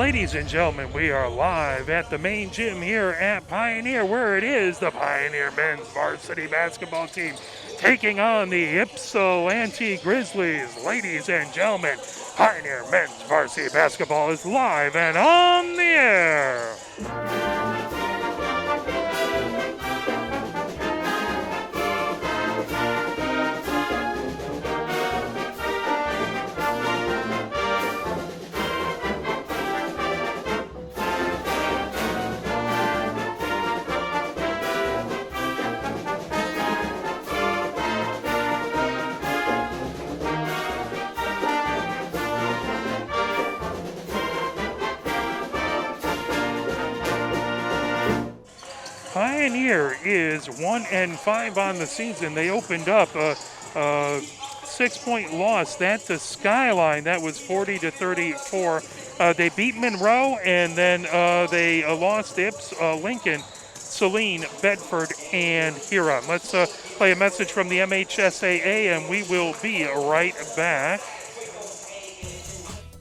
Ladies and gentlemen, we are live at the main gym here at Pioneer, where it is the Pioneer men's varsity basketball team taking on the Ypsilanti Grizzlies. Ladies and gentlemen, Pioneer men's varsity basketball is live and on the air. Pioneer is 1-5 on the season. They opened up a 6-point loss. That to Skyline. That was 40-34. They beat Monroe, and then they lost to Lincoln, Saline, Bedford, and Huron. Let's play a message from the MHSAA, and we will be right back.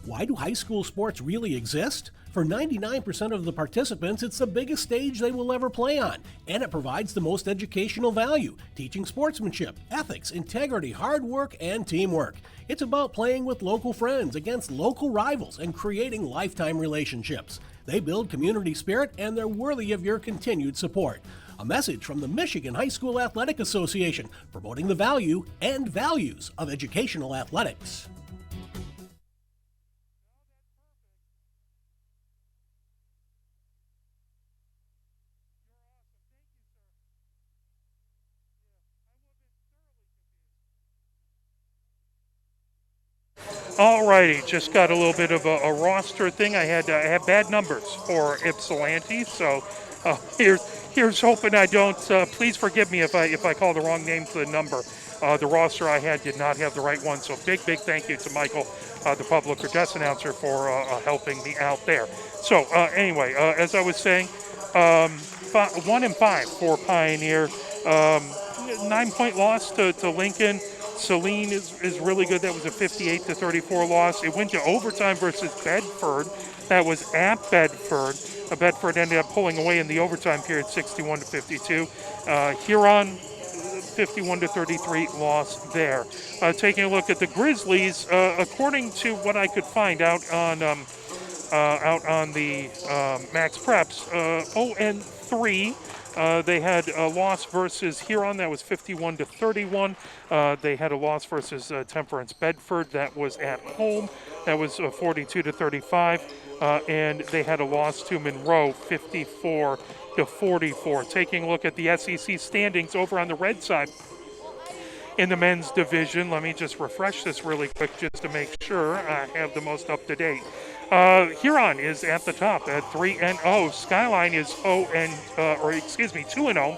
Why do high school sports really exist? For 99% of the participants, it's the biggest stage they will ever play on, and it provides the most educational value, teaching sportsmanship, ethics, integrity, hard work, and teamwork. It's about playing with local friends against local rivals and creating lifetime relationships. They build community spirit, and they're worthy of your continued support. A message from the Michigan High School Athletic Association, promoting the value and values of educational athletics. Alrighty, just got a little bit of a roster thing. I had bad numbers for Ypsilanti, so here's hoping I don't. Please forgive me if I call the wrong name to the number. The roster I had did not have the right one, so big thank you to Michael, the public address announcer, for helping me out there. So anyway, as I was saying, 1-5 for Pioneer. 9-point loss to Lincoln. Saline is really good. That was a 58-34 loss. It went to overtime versus Bedford. That was at Bedford. Bedford ended up pulling away in the overtime period, 61-52. Huron, 51-33 loss there. Taking a look at the Grizzlies, according to what I could find out on the Max Preps, 0-3. They had a loss versus Huron. That was 51-31. They had a loss versus Temperance Bedford. That was at home. That was 42-35. And they had a loss to Monroe, 54-44. Taking a look at the SEC standings over on the red side in the men's division. Let me just refresh this really quick just to make sure I have the most up to date. Huron is at the top at 3-0. Skyline is 2-0.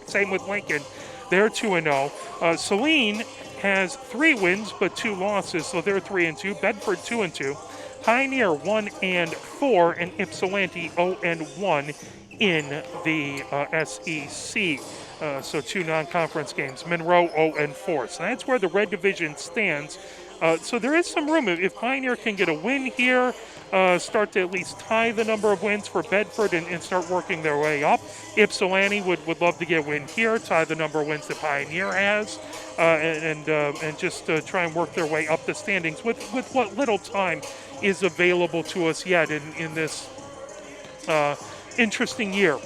Same with Lincoln. They're 2-0. Saline has 3 wins but 2 losses, so they're 3-2. Bedford 2-2. Pioneer 1-4, and Ypsilanti 0-1 in the SEC. So 2 non-conference games. Monroe 0-4. So that's where the red division stands. So there is some room. If Pioneer can get a win here, start to at least tie the number of wins for Bedford and start working their way up. Ypsilanti would love to get a win here, tie the number of wins that Pioneer has, and just try and work their way up the standings with what little time is available to us yet in this interesting year.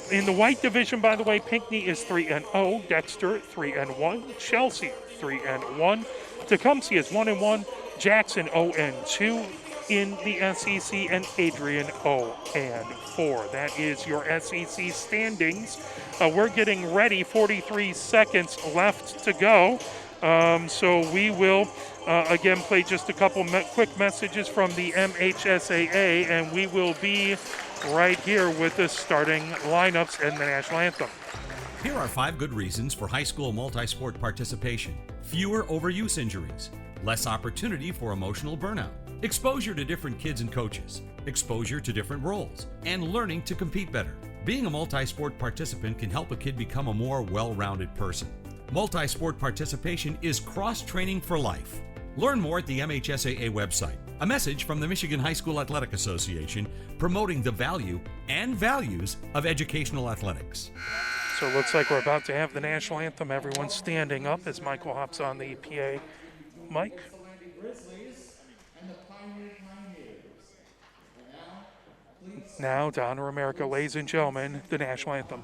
In the white division, by the way, Pinckney is 3-0, Dexter 3-1, Chelsea 3-1, Tecumseh is 1-1, Jackson 0-2 in the SEC, and Adrian 0-4. That is your SEC standings. We're getting ready. 43 seconds left to go. So we will again play just a couple quick messages from the MHSAA, and we will be right here with the starting lineups and the national anthem. Here are 5 good reasons for high school multi-sport participation. Fewer overuse injuries, less opportunity for emotional burnout, exposure to different kids and coaches, exposure to different roles, and learning to compete better. Being a multi-sport participant can help a kid become a more well-rounded person. Multi-sport participation is cross-training for life. Learn more at the MHSAA website. A message from the Michigan High School Athletic Association promoting the value and values of educational athletics. So it looks like we're about to have the national anthem. Everyone's standing up as Michael hops on the PA mic. Now, to honor America, ladies and gentlemen, the national anthem.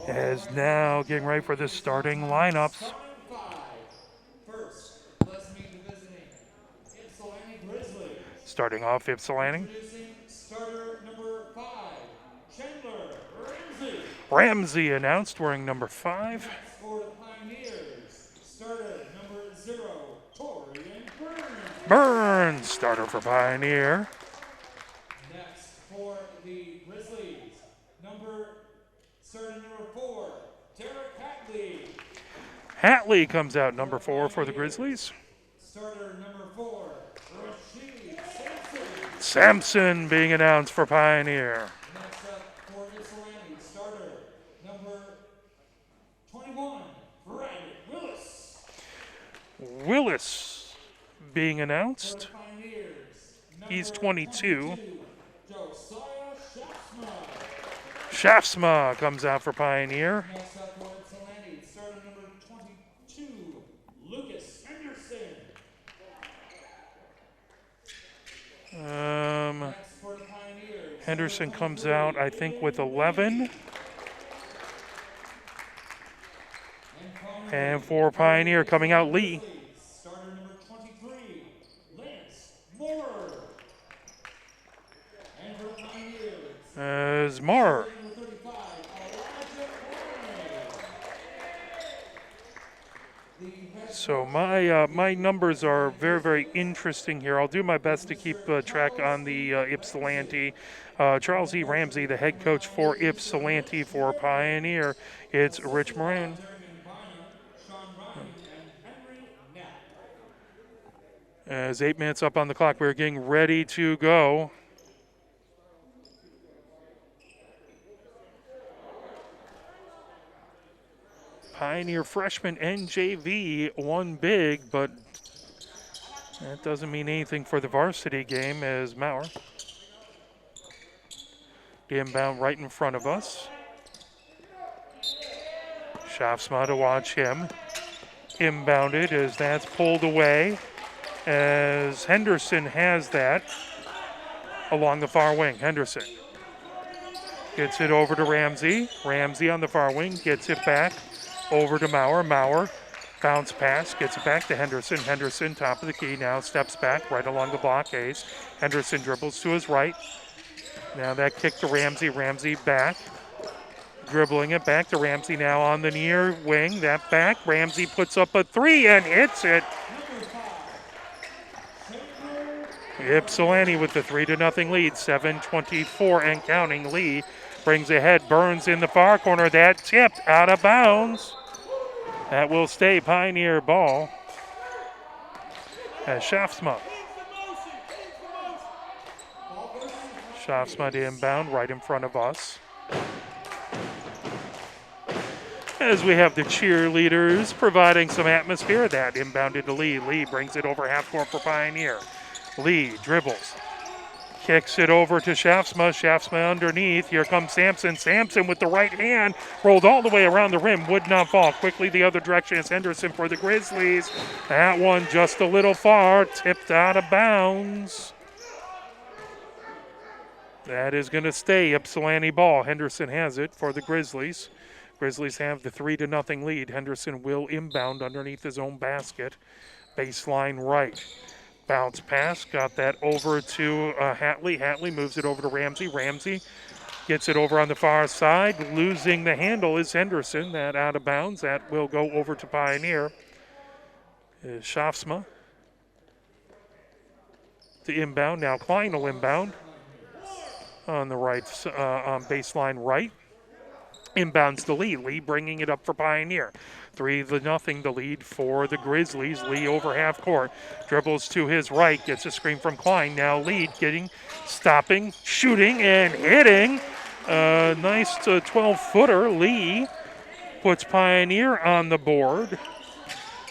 As now getting ready for the starting lineups. First, let's meet the visiting Ypsilanti Grizzlies. Starting off Ypsilanti. Introducing starter number 5, Chandler Ramsey. Ramsey announced, wearing number 5. Next for the Pioneers, starter number 0, Torian Burns. Burns, starter for Pioneer. Next for the Grizzlies, starter number 4, Derek Hatley. Hatley comes out number 4 for the Grizzlies. Starter number 4, Rashid Sampson. Sampson being announced for Pioneer. Next up for Ypsilanti, starter number 21, Brad Willis. Willis being For announced. the Pioneers, He's number 22. Josiah Shafsma. Shafsma comes out for Pioneer. Next up for Ypsilanti, starter number 22, Lucas Henderson. Next for the Pioneers, Henderson starter comes number out, 3, I think, with 11. And for Pioneer coming out, Lee. starter number 23, Lance Moore. And for the Pioneers, As Moore. number 35, Elijah Warren. So my numbers are very, very interesting here. I'll do my best to keep track on the Ypsilanti. Charles E. Ramsey, the head coach for Ypsilanti. For Pioneer, it's Rich Moran. As 8 minutes up on the clock, we're getting ready to go. Pioneer freshman NJV won big, but that doesn't mean anything for the varsity game as Maurer. The inbound right in front of us. Shafsma to watch him. Inbounded as that's pulled away as Henderson has that along the far wing. Henderson gets it over to Ramsey. Ramsey on the far wing gets it back over to Maurer. Maurer bounce pass, gets it back to Henderson. Henderson, top of the key, now steps back right along the blockades. Henderson dribbles to his right. Now that kick to Ramsey. Ramsey back, dribbling it back to Ramsey now on the near wing. That back, Ramsey puts up a 3 and hits it. Ypsilanti with the 3-0 lead, 7:24 and counting. Lee brings ahead, Burns in the far corner. That tipped out of bounds. That will stay Pioneer ball. As Shafsma. Shafsma to inbound right in front of us. as we have the cheerleaders providing some atmosphere. That inbounded to Lee. Lee brings it over half court for Pioneer. Lee dribbles. Kicks it over to Shafsma. Shafsma underneath. Here comes Sampson. Sampson with the right hand. Rolled all the way around the rim. Would not fall. Quickly the other direction is Henderson for the Grizzlies. That one just a little far. Tipped out of bounds. That is going to stay Ypsilanti ball. Henderson has it for the Grizzlies. Grizzlies have the 3-0 lead. Henderson will inbound underneath his own basket. Baseline right. Bounce pass, got that over to Hatley. Hatley moves it over to Ramsey. Ramsey gets it over on the far side. Losing the handle is Henderson. That out of bounds. That will go over to Pioneer. Shafsma. The inbound. Now Klein will inbound on the right, on baseline right. Inbounds to Lee. Lee bringing it up for Pioneer. 3-0 the lead for the Grizzlies. Lee over half court. Dribbles to his right. Gets a screen from Klein. Now lead stopping, shooting, and hitting. Nice 12-footer. Lee puts Pioneer on the board.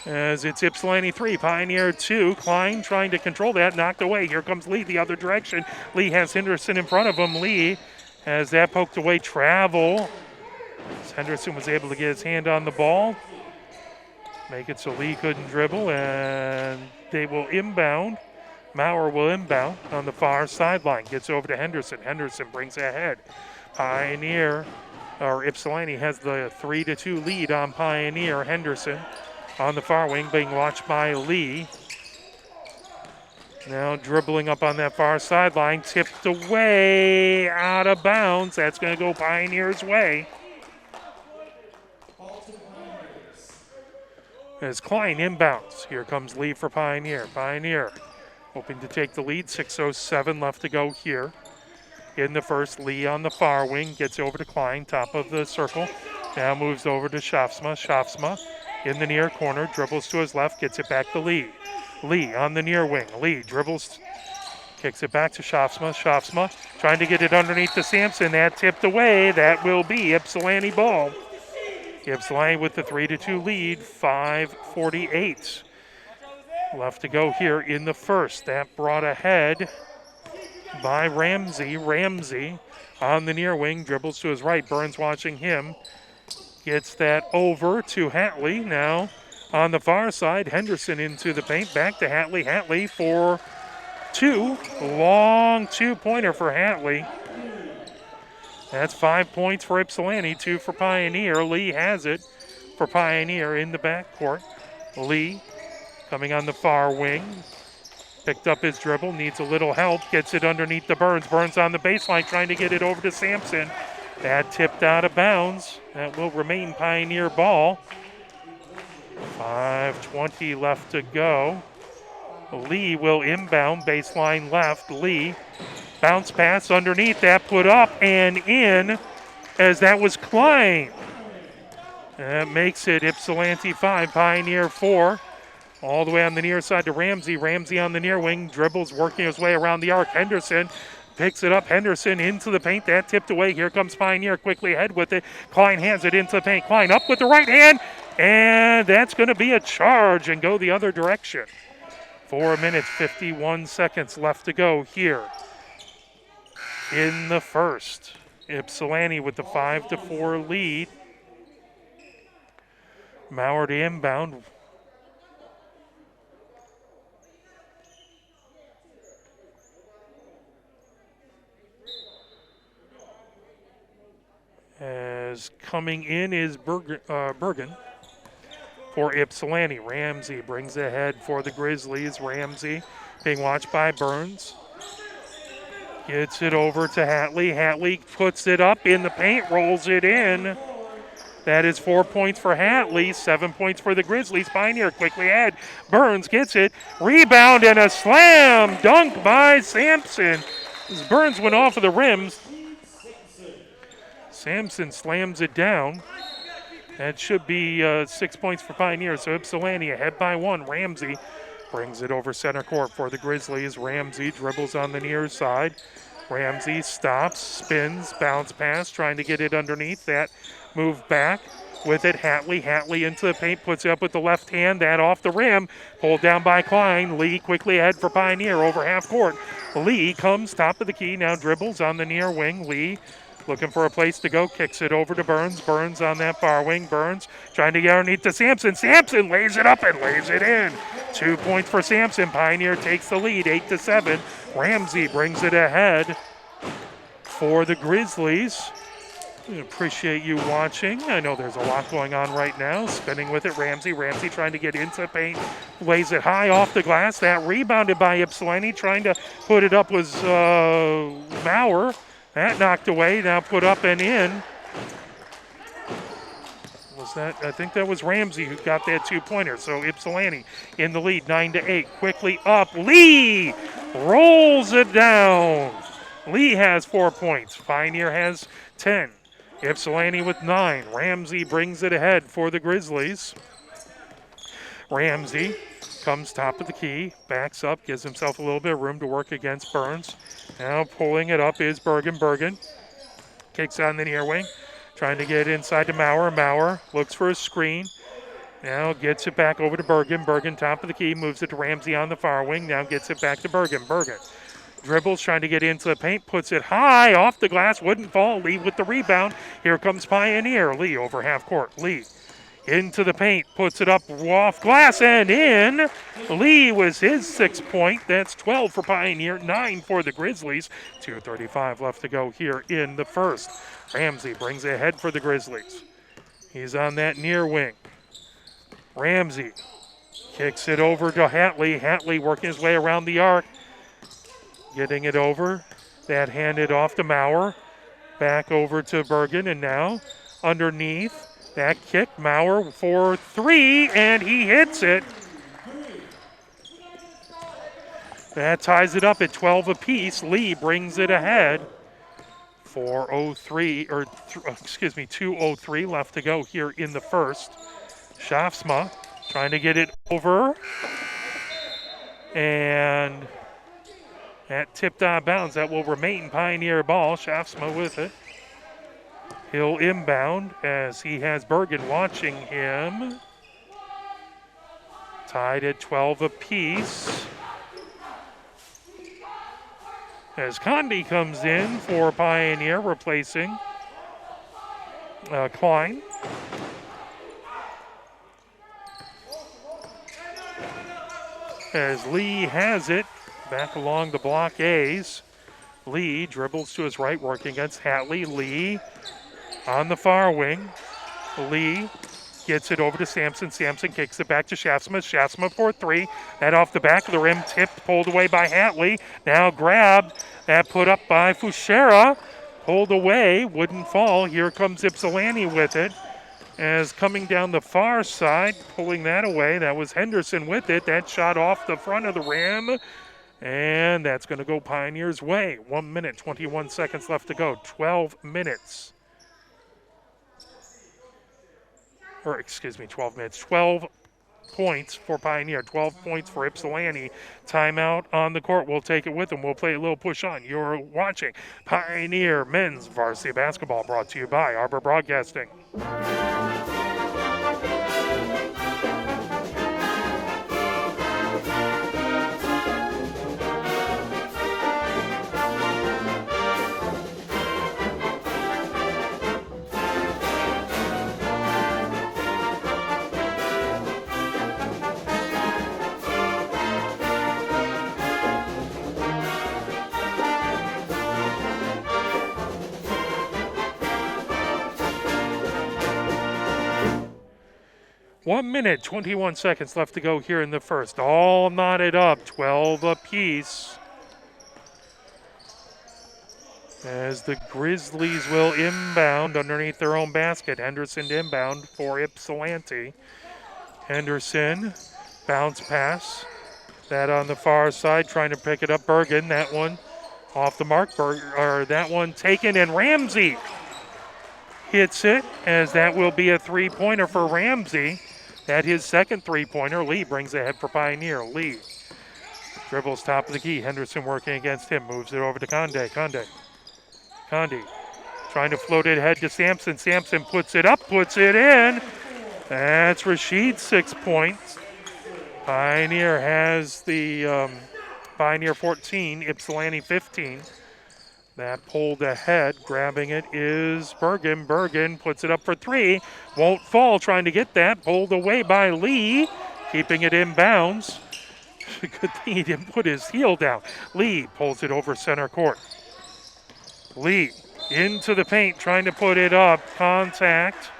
As it's Ypsilanti 3, Pioneer 2. Klein trying to control that. Knocked away. Here comes Lee the other direction. Lee has Henderson in front of him. Lee has that poked away. Travel. Henderson was able to get his hand on the ball. Make it so Lee couldn't dribble, and they will inbound. Maurer will inbound on the far sideline. Gets over to Henderson. Henderson brings it ahead. Pioneer, or Ypsilanti, has the 3-2 lead on Pioneer. Henderson on the far wing being watched by Lee. Now dribbling up on that far sideline. Tipped away, out of bounds. That's going to go Pioneer's way. As Klein inbounds. Here comes Lee for Pioneer. Pioneer hoping to take the lead. 6:07 left to go here. In the first, Lee on the far wing. Gets over to Klein, top of the circle. Now moves over to Shafsma. Shafsma in the near corner. Dribbles to his left. Gets it back to Lee. Lee on the near wing. Lee dribbles. Kicks it back to Shafsma. Shafsma trying to get it underneath to Sampson. That tipped away. That will be Ypsilanti ball. Ypsilanti with the 3-2 lead, 5:48 left to go here in the first. That brought ahead by Ramsey. Ramsey on the near wing, dribbles to his right. Burns watching him. Gets that over to Hatley. Now on the far side, Henderson into the paint. Back to Hatley. Hatley for two. Long two-pointer for Hatley. That's 5 points for Ypsilanti, 2 for Pioneer. Lee has it for Pioneer in the backcourt. Lee coming on the far wing. Picked up his dribble, needs a little help, gets it underneath the Burns. Burns on the baseline trying to get it over to Sampson. That tipped out of bounds. That will remain Pioneer ball. 5:20 left to go. Lee will inbound, baseline left. Lee. Bounce pass underneath, that put up and in as that was Klein. That makes it Ypsilanti 5, Pioneer 4. All the way on the near side to Ramsey. Ramsey on the near wing, dribbles, working his way around the arc. Henderson picks it up. Henderson into the paint, that tipped away. Here comes Pioneer quickly ahead with it. Klein hands it into the paint. Klein up with the right hand, and that's going to be a charge and go the other direction. 4 minutes, 51 seconds left to go here in the first. Ypsilanti with the 5-4 lead. Maurer to inbound. As coming in is Bergen for Ypsilanti. Ramsey brings it ahead for the Grizzlies. Ramsey being watched by Burns. Gets it over to Hatley. Hatley puts it up in the paint, rolls it in. That is 4 points for Hatley, 7 points for the Grizzlies. Pioneer quickly ahead. Burns gets it. Rebound and a slam dunk by Sampson. As Burns went off of the rims. Sampson slams it down. That should be 6 points for Pioneer. So Ypsilanti ahead by 1. Ramsey brings it over center court for the Grizzlies. Ramsey dribbles on the near side. Ramsey stops, spins, bounce pass, trying to get it underneath. That move back with it. Hatley into the paint, puts it up with the left hand. That off the rim, pulled down by Klein. Lee quickly ahead for Pioneer over half court. Lee comes top of the key, now dribbles on the near wing. Lee looking for a place to go, kicks it over to Burns. Burns on that far wing. Burns trying to get underneath to Sampson. Sampson lays it up and lays it in. 2 points for Sampson. Pioneer takes the lead, 8-7. Ramsey brings it ahead for the Grizzlies. I appreciate you watching. I know there's a lot going on right now. Spinning with it, Ramsey. Ramsey trying to get into the paint. Lays it high off the glass. That rebounded by Ypsilanti. Trying to put it up was Maurer. That knocked away. Now put up and in. Was that? I think that was Ramsey who got that 2-pointer. So Ypsilanti in the lead, 9-8. Quickly up. Lee rolls it down. Lee has 4 points. Pioneer has 10. Ypsilanti with 9. Ramsey brings it ahead for the Grizzlies. Ramsey comes top of the key, backs up, gives himself a little bit of room to work against Burns. Now pulling it up is Bergen. Bergen kicks on the near wing, trying to get inside to Maurer. Maurer looks for a screen. Now gets it back over to Bergen. Bergen top of the key, moves it to Ramsey on the far wing. Now gets it back to Bergen. Bergen dribbles, trying to get into the paint, puts it high off the glass, wouldn't fall. Lee with the rebound. Here comes Pioneer. Lee over half court. Lee into the paint, puts it up off glass and in. Lee was his 6th point. That's 12 for Pioneer, 9 for the Grizzlies. 2:35 left to go here in the first. Ramsey brings it ahead for the Grizzlies. He's on that near wing. Ramsey kicks it over to Hatley. Hatley working his way around the arc. Getting it over. That handed off to Maurer. Back over to Bergen, and now underneath. That kick, Maurer for 3, and he hits it. That ties it up at 12 apiece. Lee brings it ahead. 2:03 left to go here in the first. Schaafsma trying to get it over. And that tipped out of bounds. That will remain Pioneer ball. Schaafsma with it. He'll inbound as he has Bergen watching him. Tied at 12 apiece. As Condi comes in for Pioneer, replacing Klein. As Lee has it, back along the block A's. Lee dribbles to his right, working against Hatley. Lee on the far wing. Lee gets it over to Sampson. Sampson kicks it back to Schaafsma. Schaafsma for 3. That off the back of the rim, tipped, pulled away by Hatley. Now grabbed, that put up by Fuchera. Pulled away, wouldn't fall. Here comes Ypsilanti with it. As coming down the far side, pulling that away. That was Henderson with it. That shot off the front of the rim. And that's going to go Pioneer's way. 1 minute, 21 seconds left to go. 12 minutes. 12 minutes. 12 points for Pioneer. 12 points for Ypsilanti. Timeout on the court. We'll take it with them. We'll play a little push on. You're watching Pioneer Men's Varsity Basketball, brought to you by Arbor Broadcasting. 1 minute, 21 seconds left to go here in the first. All knotted up, 12 apiece. As the Grizzlies will inbound underneath their own basket. Henderson to inbound for Ypsilanti. Henderson, bounce pass. That on the far side, trying to pick it up. Bergen, that one off the mark. That one taken, and Ramsey hits it, as that will be a three-pointer for Ramsey. That his second three-pointer. Lee brings it ahead for Pioneer. Lee dribbles top of the key. Henderson working against him. Moves it over to Conde. Condi Trying to float it ahead to Sampson. Sampson puts it up, puts it in. That's Rashid, 6 points. Pioneer has the Pioneer 14, Ypsilanti 15. That pulled ahead. Grabbing it is Bergen. Bergen puts it up for 3. Won't fall. Trying to get that. Pulled away by Lee. Keeping it in bounds. Good thing he didn't put his heel down. Lee pulls it over center court. Lee into the paint. Trying to put it up. Contact.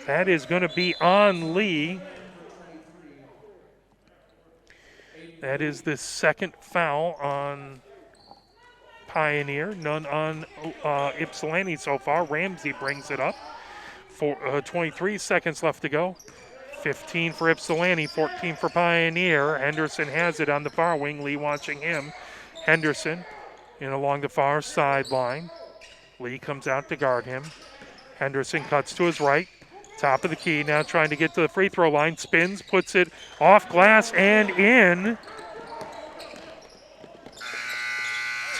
That is going to be on Lee. That is the second foul on Pioneer. None on Ypsilanti so far. Ramsey brings it up. 23 seconds left to go. 15 for Ypsilanti, 14 for Pioneer. Henderson has it on the far wing. Lee watching him. Henderson in along the far sideline. Lee comes out to guard him. Henderson cuts to his right. Top of the key, now trying to get to the free throw line. Spins, puts it off glass and in.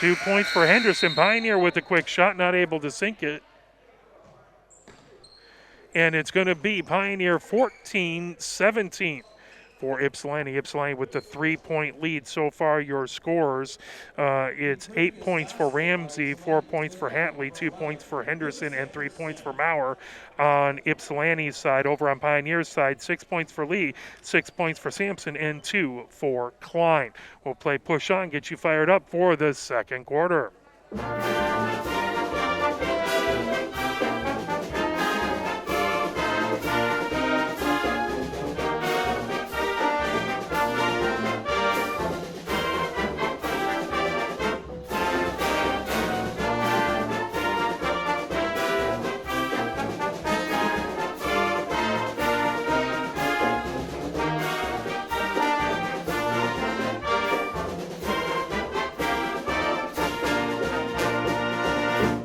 2 points for Henderson. Pioneer with a quick shot, not able to sink it. And it's going to be Pioneer 14-17 for Ypsilanti. Ypsilanti with the 3-point lead so far. Your scores, it's 8 points for Ramsey, 4 points for Hatley, 2 points for Henderson, and 3 points for Maurer on Ypsilanti's side. Over on Pioneer's side, 6 points for Lee, 6 points for Sampson, and 2 for Klein. We'll play push on, get you fired up for the second quarter.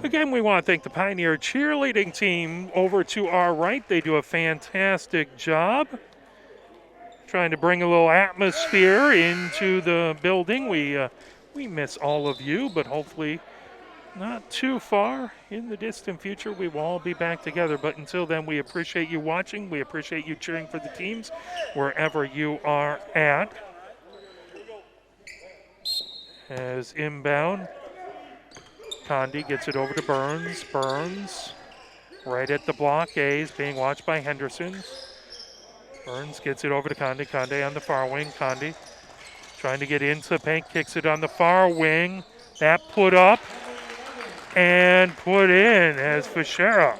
Again, we want to thank the Pioneer cheerleading team over to our right. They do a fantastic job trying to bring a little atmosphere into the building. We miss all of you, but hopefully not too far in the distant future, we will all be back together. But until then, we appreciate you watching. We appreciate you cheering for the teams wherever you are at. As inbound, Condi gets it over to Burns. Burns right at the block. A is being watched by Henderson. Burns gets it over to Condi. Condi on the far wing. Condi trying to get into the paint. Kicks it on the far wing. That put up and put in as Fischera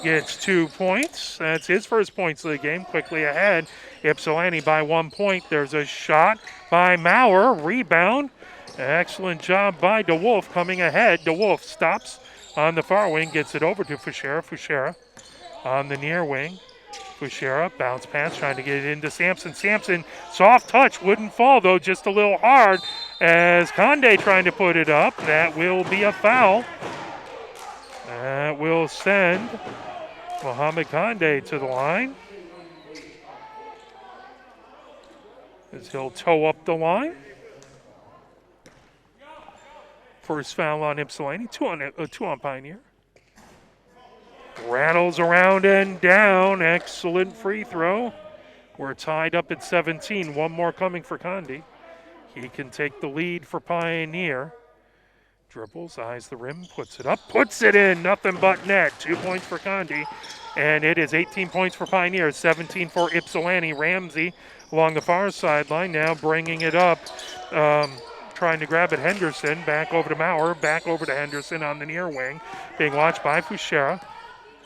gets 2 points. That's his first points of the game. Quickly ahead. Ypsilanti by 1 point. There's a shot by Maurer. Rebound. Excellent job by DeWolf coming ahead. DeWolf stops on the far wing, gets it over to Fischera. Fischera on the near wing. Fischera, bounce pass, trying to get it into Sampson. Sampson, soft touch, wouldn't fall though, just a little hard as Conde trying to put it up. That will be a foul. That will send Mohamed Conde to the line, as he'll toe up the line. First foul on Ypsilanti, two on Pioneer. Rattles around and down. Excellent free throw. We're tied up at 17. One more coming for Condi. He can take the lead for Pioneer. Dribbles, eyes the rim, puts it up, puts it in. Nothing but net. 2 points for Condi. And it is 18 points for Pioneer, 17 for Ypsilanti. Ramsey along the far sideline now bringing it up. Trying to grab it, Henderson, back over to Maurer, back over to Henderson on the near wing, being watched by Fischera.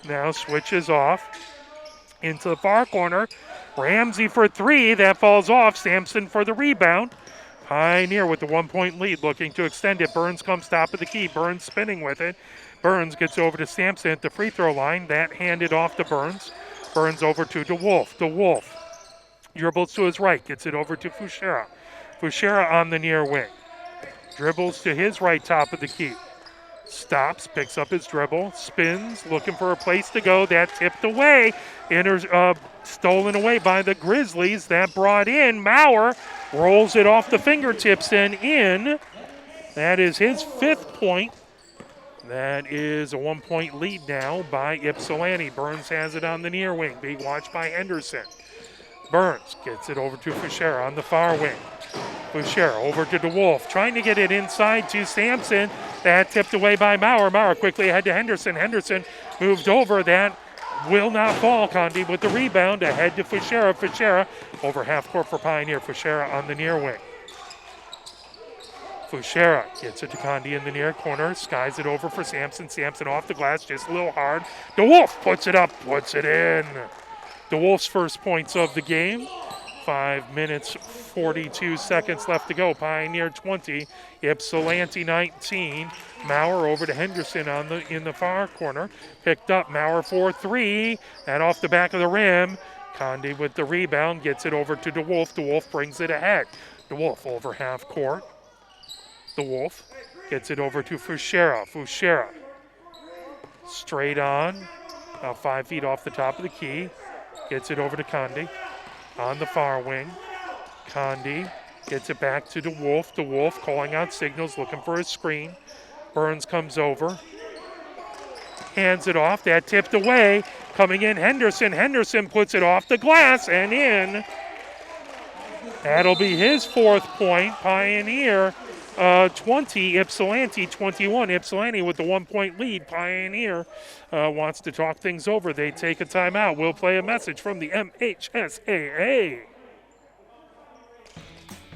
Now switches off into the far corner. Ramsey for 3, that falls off. Sampson for the rebound. Pioneer with the 1 point lead, looking to extend it. Burns comes top of the key. Burns spinning with it. Burns gets over to Sampson at the free throw line. That handed off to Burns. Burns over to DeWolf. DeWolf dribbles to his right, gets it over to Fischera. Fischera on the near wing. Dribbles to his right, top of the key. Stops, picks up his dribble, spins, looking for a place to go. That tipped away, stolen away by the Grizzlies. That brought in Maurer, rolls it off the fingertips and in. That is his 5th point. That is a 1-point lead now by Ypsilanti. Burns has it on the near wing, being watched by Henderson. Burns gets it over to Fischera on the far wing. Fischera over to DeWolf, trying to get it inside to Sampson. That tipped away by Maurer. Maurer quickly ahead to Henderson. Henderson moved over. That will not fall. Condi with the rebound ahead to Fischera. Fischera over half court for Pioneer. Fischera on the near wing. Fischera gets it to Condi in the near corner. Skies it over for Sampson. Sampson off the glass, just a little hard. DeWolf puts it up, puts it in. DeWolf's first points of the game. 5 minutes, 42 seconds left to go. Pioneer 20, Ypsilanti 19. Maurer over to Henderson in the far corner. Picked up, Maurer for 3. And off the back of the rim. Condi with the rebound, gets it over to DeWolf. DeWolf brings it ahead. DeWolf over half court. DeWolf gets it over to Fischera. Fischera straight on, about 5 feet off the top of the key. Gets it over to Condi on the far wing. Condi gets it back to DeWolf. DeWolf calling out signals, looking for a screen. Burns comes over, hands it off. That tipped away. Coming in Henderson. Henderson puts it off the glass and in. That'll be his 4th point. Pioneer 20, Ypsilanti 21. Ypsilanti with the 1-point lead. Pioneer wants to talk things over. They take a timeout. We'll play a message from the MHSAA.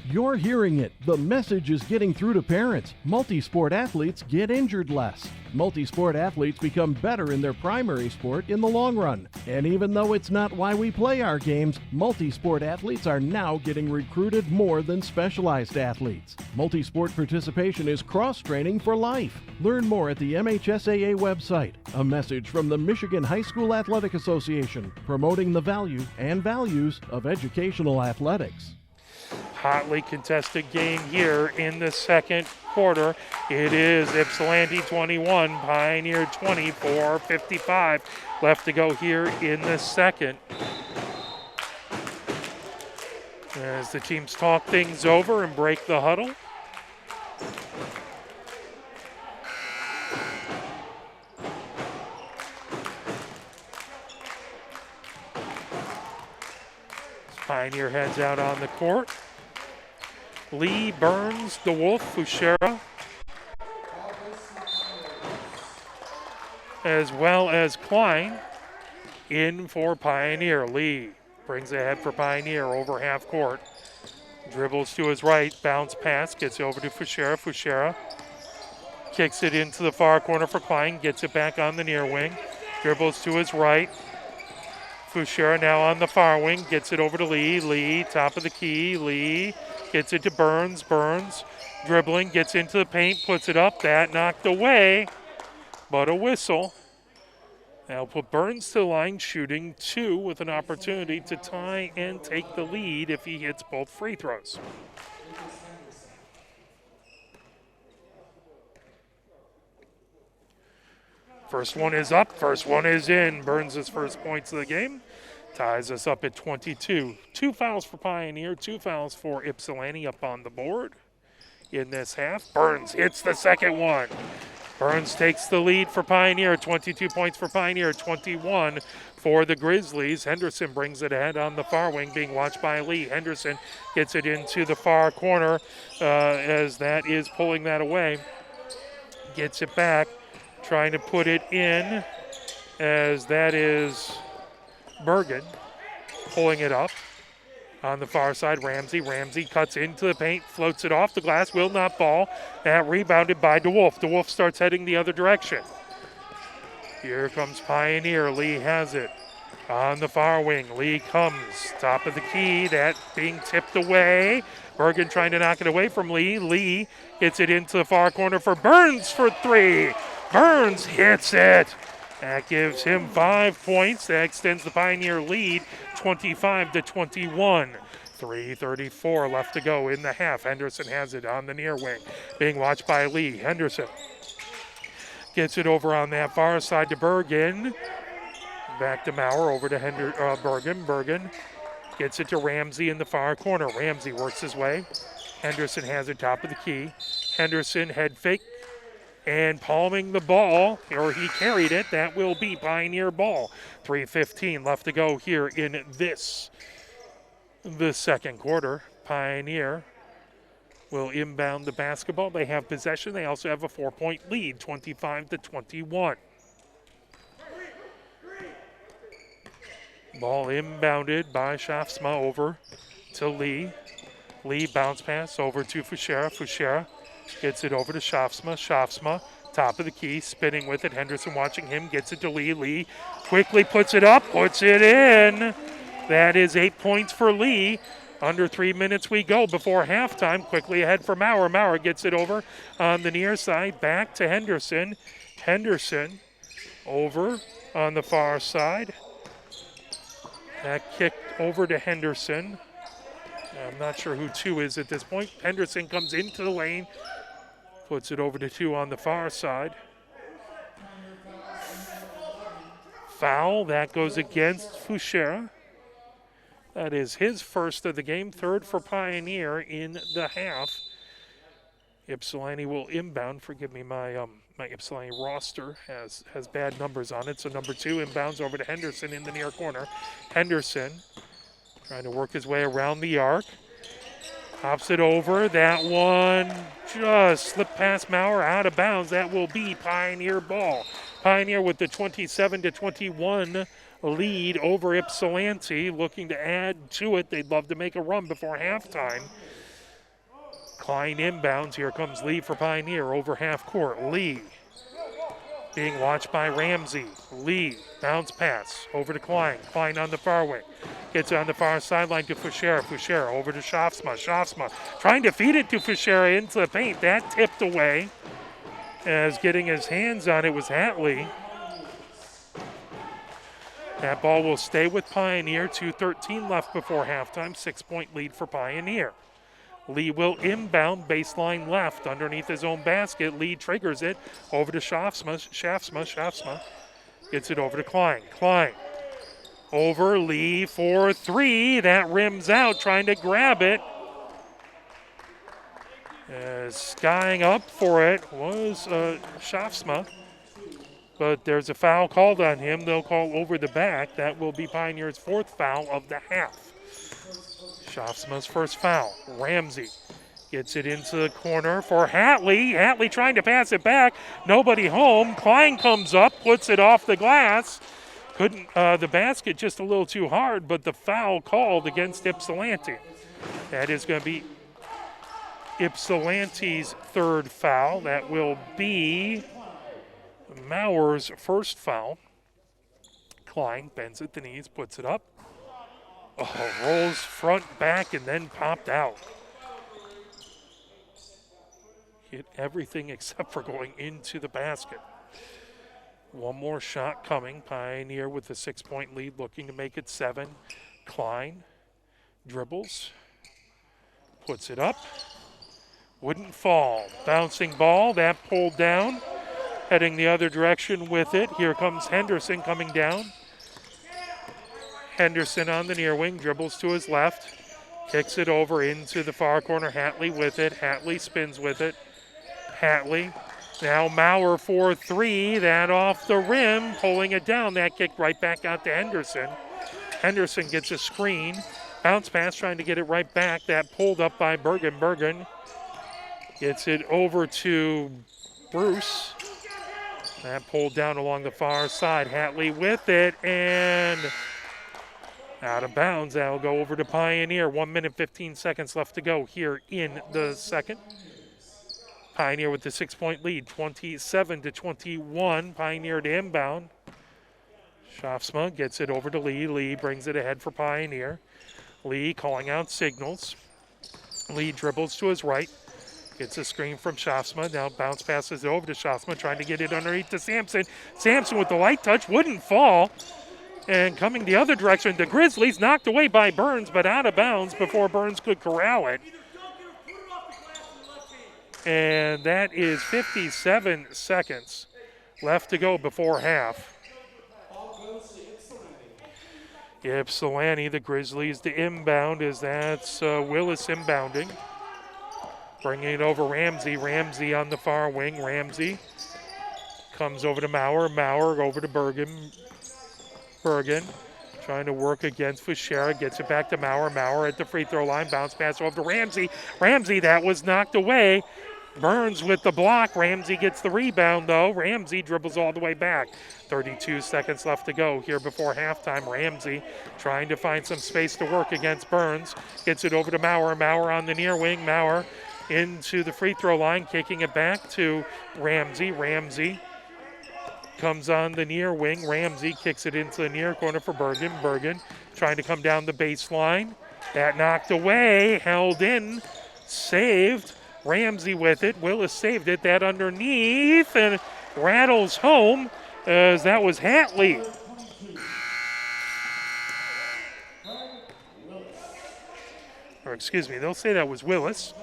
You're hearing it. The message is getting through to parents. Multi-sport athletes get injured less. Multi-sport athletes become better in their primary sport in the long run. And even though it's not why we play our games, multi-sport athletes are now getting recruited more than specialized athletes. Multi-sport participation is cross-training for life. Learn more at the MHSAA website. A message from the Michigan High School Athletic Association, promoting the value and values of educational athletics. Hotly contested game here in the second quarter. It is Ypsilanti 21, Pioneer 24, 55 left to go here in the second. As the teams talk things over and break the huddle. Pioneer heads out on the court. Lee, Burns, DeWolf, Fischera, as well as Klein in for Pioneer. Lee brings ahead for Pioneer over half court. Dribbles to his right, bounce pass, gets it over to Fischera. Fischera kicks it into the far corner for Klein, gets it back on the near wing. Dribbles to his right. Fischera now on the far wing, gets it over to Lee. Lee, top of the key. Lee gets it to Burns. Burns dribbling, gets into the paint, puts it up. That knocked away, but a whistle. That'll put Burns to the line, shooting 2 with an opportunity to tie and take the lead if he hits both free throws. First one is up, first one is in. Burns' first points of the game. Ties us up at 22. 2 fouls for Pioneer, 2 fouls for Ypsilanti up on the board in this half. Burns hits the second one. Burns takes the lead for Pioneer. 22 points for Pioneer, 21 for the Grizzlies. Henderson brings it ahead on the far wing, being watched by Lee. Henderson gets it into the far corner as that is pulling that away. Gets it back, trying to put it in as that is Bergen pulling it up on the far side. Ramsey cuts into the paint, floats it off the glass, will not fall. That rebounded by DeWolf. DeWolf starts heading the other direction. Here comes Pioneer. Lee has it on the far wing. Lee comes, top of the key. That being tipped away. Bergen trying to knock it away from Lee. Lee gets it into the far corner for Burns for 3. Burns hits it. That gives him 5 points. That extends the Pioneer lead 25-21. 3:34 left to go in the half. Henderson has it on the near wing, being watched by Lee. Henderson gets it over on that far side to Bergen. Back to Maurer, over to Bergen. Bergen gets it to Ramsey in the far corner. Ramsey works his way. Henderson has it top of the key. Henderson head fake and palming the ball, or he carried it. That will be Pioneer ball. 3:15 left to go here in the second quarter. Pioneer will inbound the basketball. They have possession. They also have a 4-point lead, 25-21. Ball inbounded by Shafsma over to Lee. Lee bounce pass over to Fushera. Fushera gets it over to Shafsma. Shafsma, top of the key, spinning with it. Henderson watching him, gets it to Lee. Lee quickly puts it up, puts it in. That is 8 points for Lee. Under 3 minutes we go before halftime. Quickly ahead for Maurer. Maurer gets it over on the near side. Back to Henderson. Henderson over on the far side. That kicked over to Henderson. I'm not sure who 2 is at this point. Henderson comes into the lane. Puts it over to 2 on the far side. Foul. That goes against Fushera. That is his first of the game, third for Pioneer in the half. Ypsilanti will inbound. Forgive me, my Ypsilanti roster has bad numbers on it. So number 2 inbounds over to Henderson in the near corner. Henderson trying to work his way around the arc. Pops it over. That one just slipped past Maurer, out of bounds. That will be Pioneer ball. Pioneer with the 27-21 lead over Ypsilanti, looking to add to it. They'd love to make a run before halftime. Klein inbounds. Here comes Lee for Pioneer over half court. Lee being watched by Ramsey. Lee, bounce pass over to Klein. Klein on the far wing. Gets it on the far sideline to Fushera. Fushera over to Shafsma. Shafsma trying to feed it to Fushera into the paint. That tipped away as getting his hands on it was Hatley. That ball will stay with Pioneer. 2:13 left before halftime. 6-point lead for Pioneer. Lee will inbound baseline left underneath his own basket. Lee triggers it over to Shafsma. Shafsma gets it over to Klein. Klein over Lee for 3. That rims out, trying to grab it. Skying up for it was Shafsma. But there's a foul called on him. They'll call over the back. That will be Pioneer's 4th foul of the half. Shafsma's first foul. Ramsey gets it into the corner for Hatley. Hatley trying to pass it back. Nobody home. Klein comes up, puts it off the glass. Couldn't, the basket just a little too hard, but the foul called against Ypsilanti. That is going to be Ypsilanti's 3rd foul. That will be Maurer's first foul. Klein bends at the knees, puts it up. Oh, rolls front, back, and then popped out. Hit everything except for going into the basket. One more shot coming. Pioneer with a 6-point lead, looking to make it 7. Klein dribbles, puts it up, wouldn't fall. Bouncing ball, that pulled down. Heading the other direction with it. Here comes Henderson coming down. Henderson on the near wing, dribbles to his left, kicks it over into the far corner. Hatley with it. Hatley spins with it. Hatley. Now Maurer for 3. That off the rim, pulling it down. That kicked right back out to Henderson. Henderson gets a screen. Bounce pass, trying to get it right back. That pulled up by Bergen. Bergen gets it over to Bruce. That pulled down along the far side. Hatley with it, and out of bounds. That'll go over to Pioneer. 1 minute, 15 seconds left to go here in the second. Pioneer with the 6-point lead, 27-21. Pioneer to inbound. Shafsma gets it over to Lee. Lee brings it ahead for Pioneer. Lee calling out signals. Lee dribbles to his right. Gets a screen from Shafsma. Now bounce passes it over to Shafsma, trying to get it underneath to Sampson. Sampson with the light touch, wouldn't fall. And coming the other direction, the Grizzlies knocked away by Burns, but out of bounds before Burns could corral it. And that is 57 seconds left to go before half. Ypsilanti, the Grizzlies, the inbound, as that's Willis inbounding. Bringing it over Ramsey. Ramsey on the far wing. Ramsey comes over to Maurer. Maurer over to Bergen. Bergen trying to work against Fuchera. Gets it back to Maurer. Maurer at the free throw line. Bounce pass over to Ramsey. Ramsey, that was knocked away. Burns with the block. Ramsey gets the rebound, though. Ramsey dribbles all the way back. 32 seconds left to go here before halftime. Ramsey trying to find some space to work against Burns. Gets it over to Maurer. Maurer on the near wing. Maurer into the free throw line, kicking it back to Ramsey. Ramsey comes on the near wing. Ramsey kicks it into the near corner for Bergen. Bergen trying to come down the baseline. That knocked away, held in, saved. Ramsey with it. Willis saved it. That underneath and rattles home as that was Hatley. Or excuse me, they'll say that was Willis.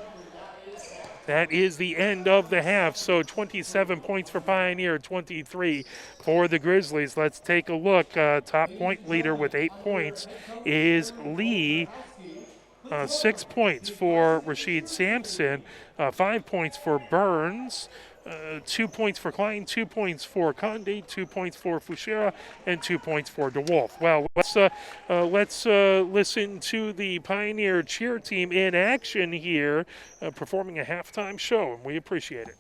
That is the end of the half. So 27 points for Pioneer, 23 for the Grizzlies. Let's take a look. Top point leader with 8 points is Lee. 6 points for Rashid Sampson, 5 points for Burns, 2 points for Klein, 2 points for Conde, 2 points for Fuchera, and 2 points for DeWolf. Well, let's listen to the Pioneer cheer team in action here, performing a halftime show, and we appreciate it.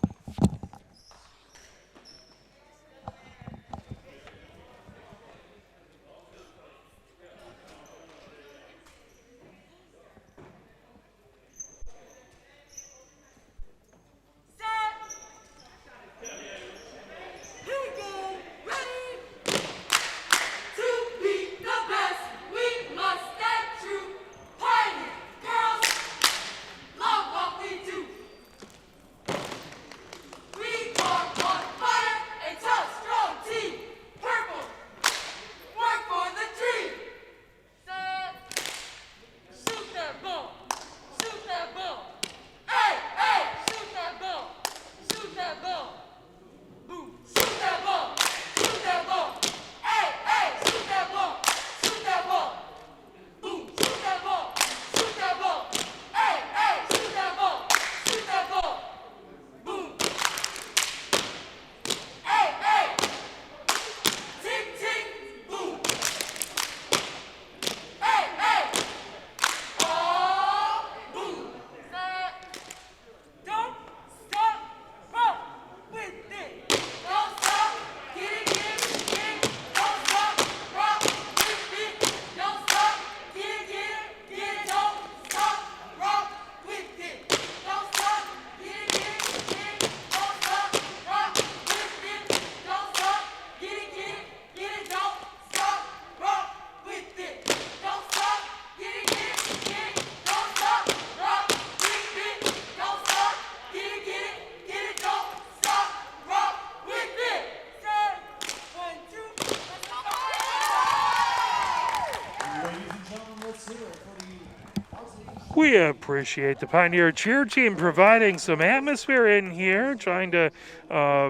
We appreciate the Pioneer cheer team providing some atmosphere in here, trying to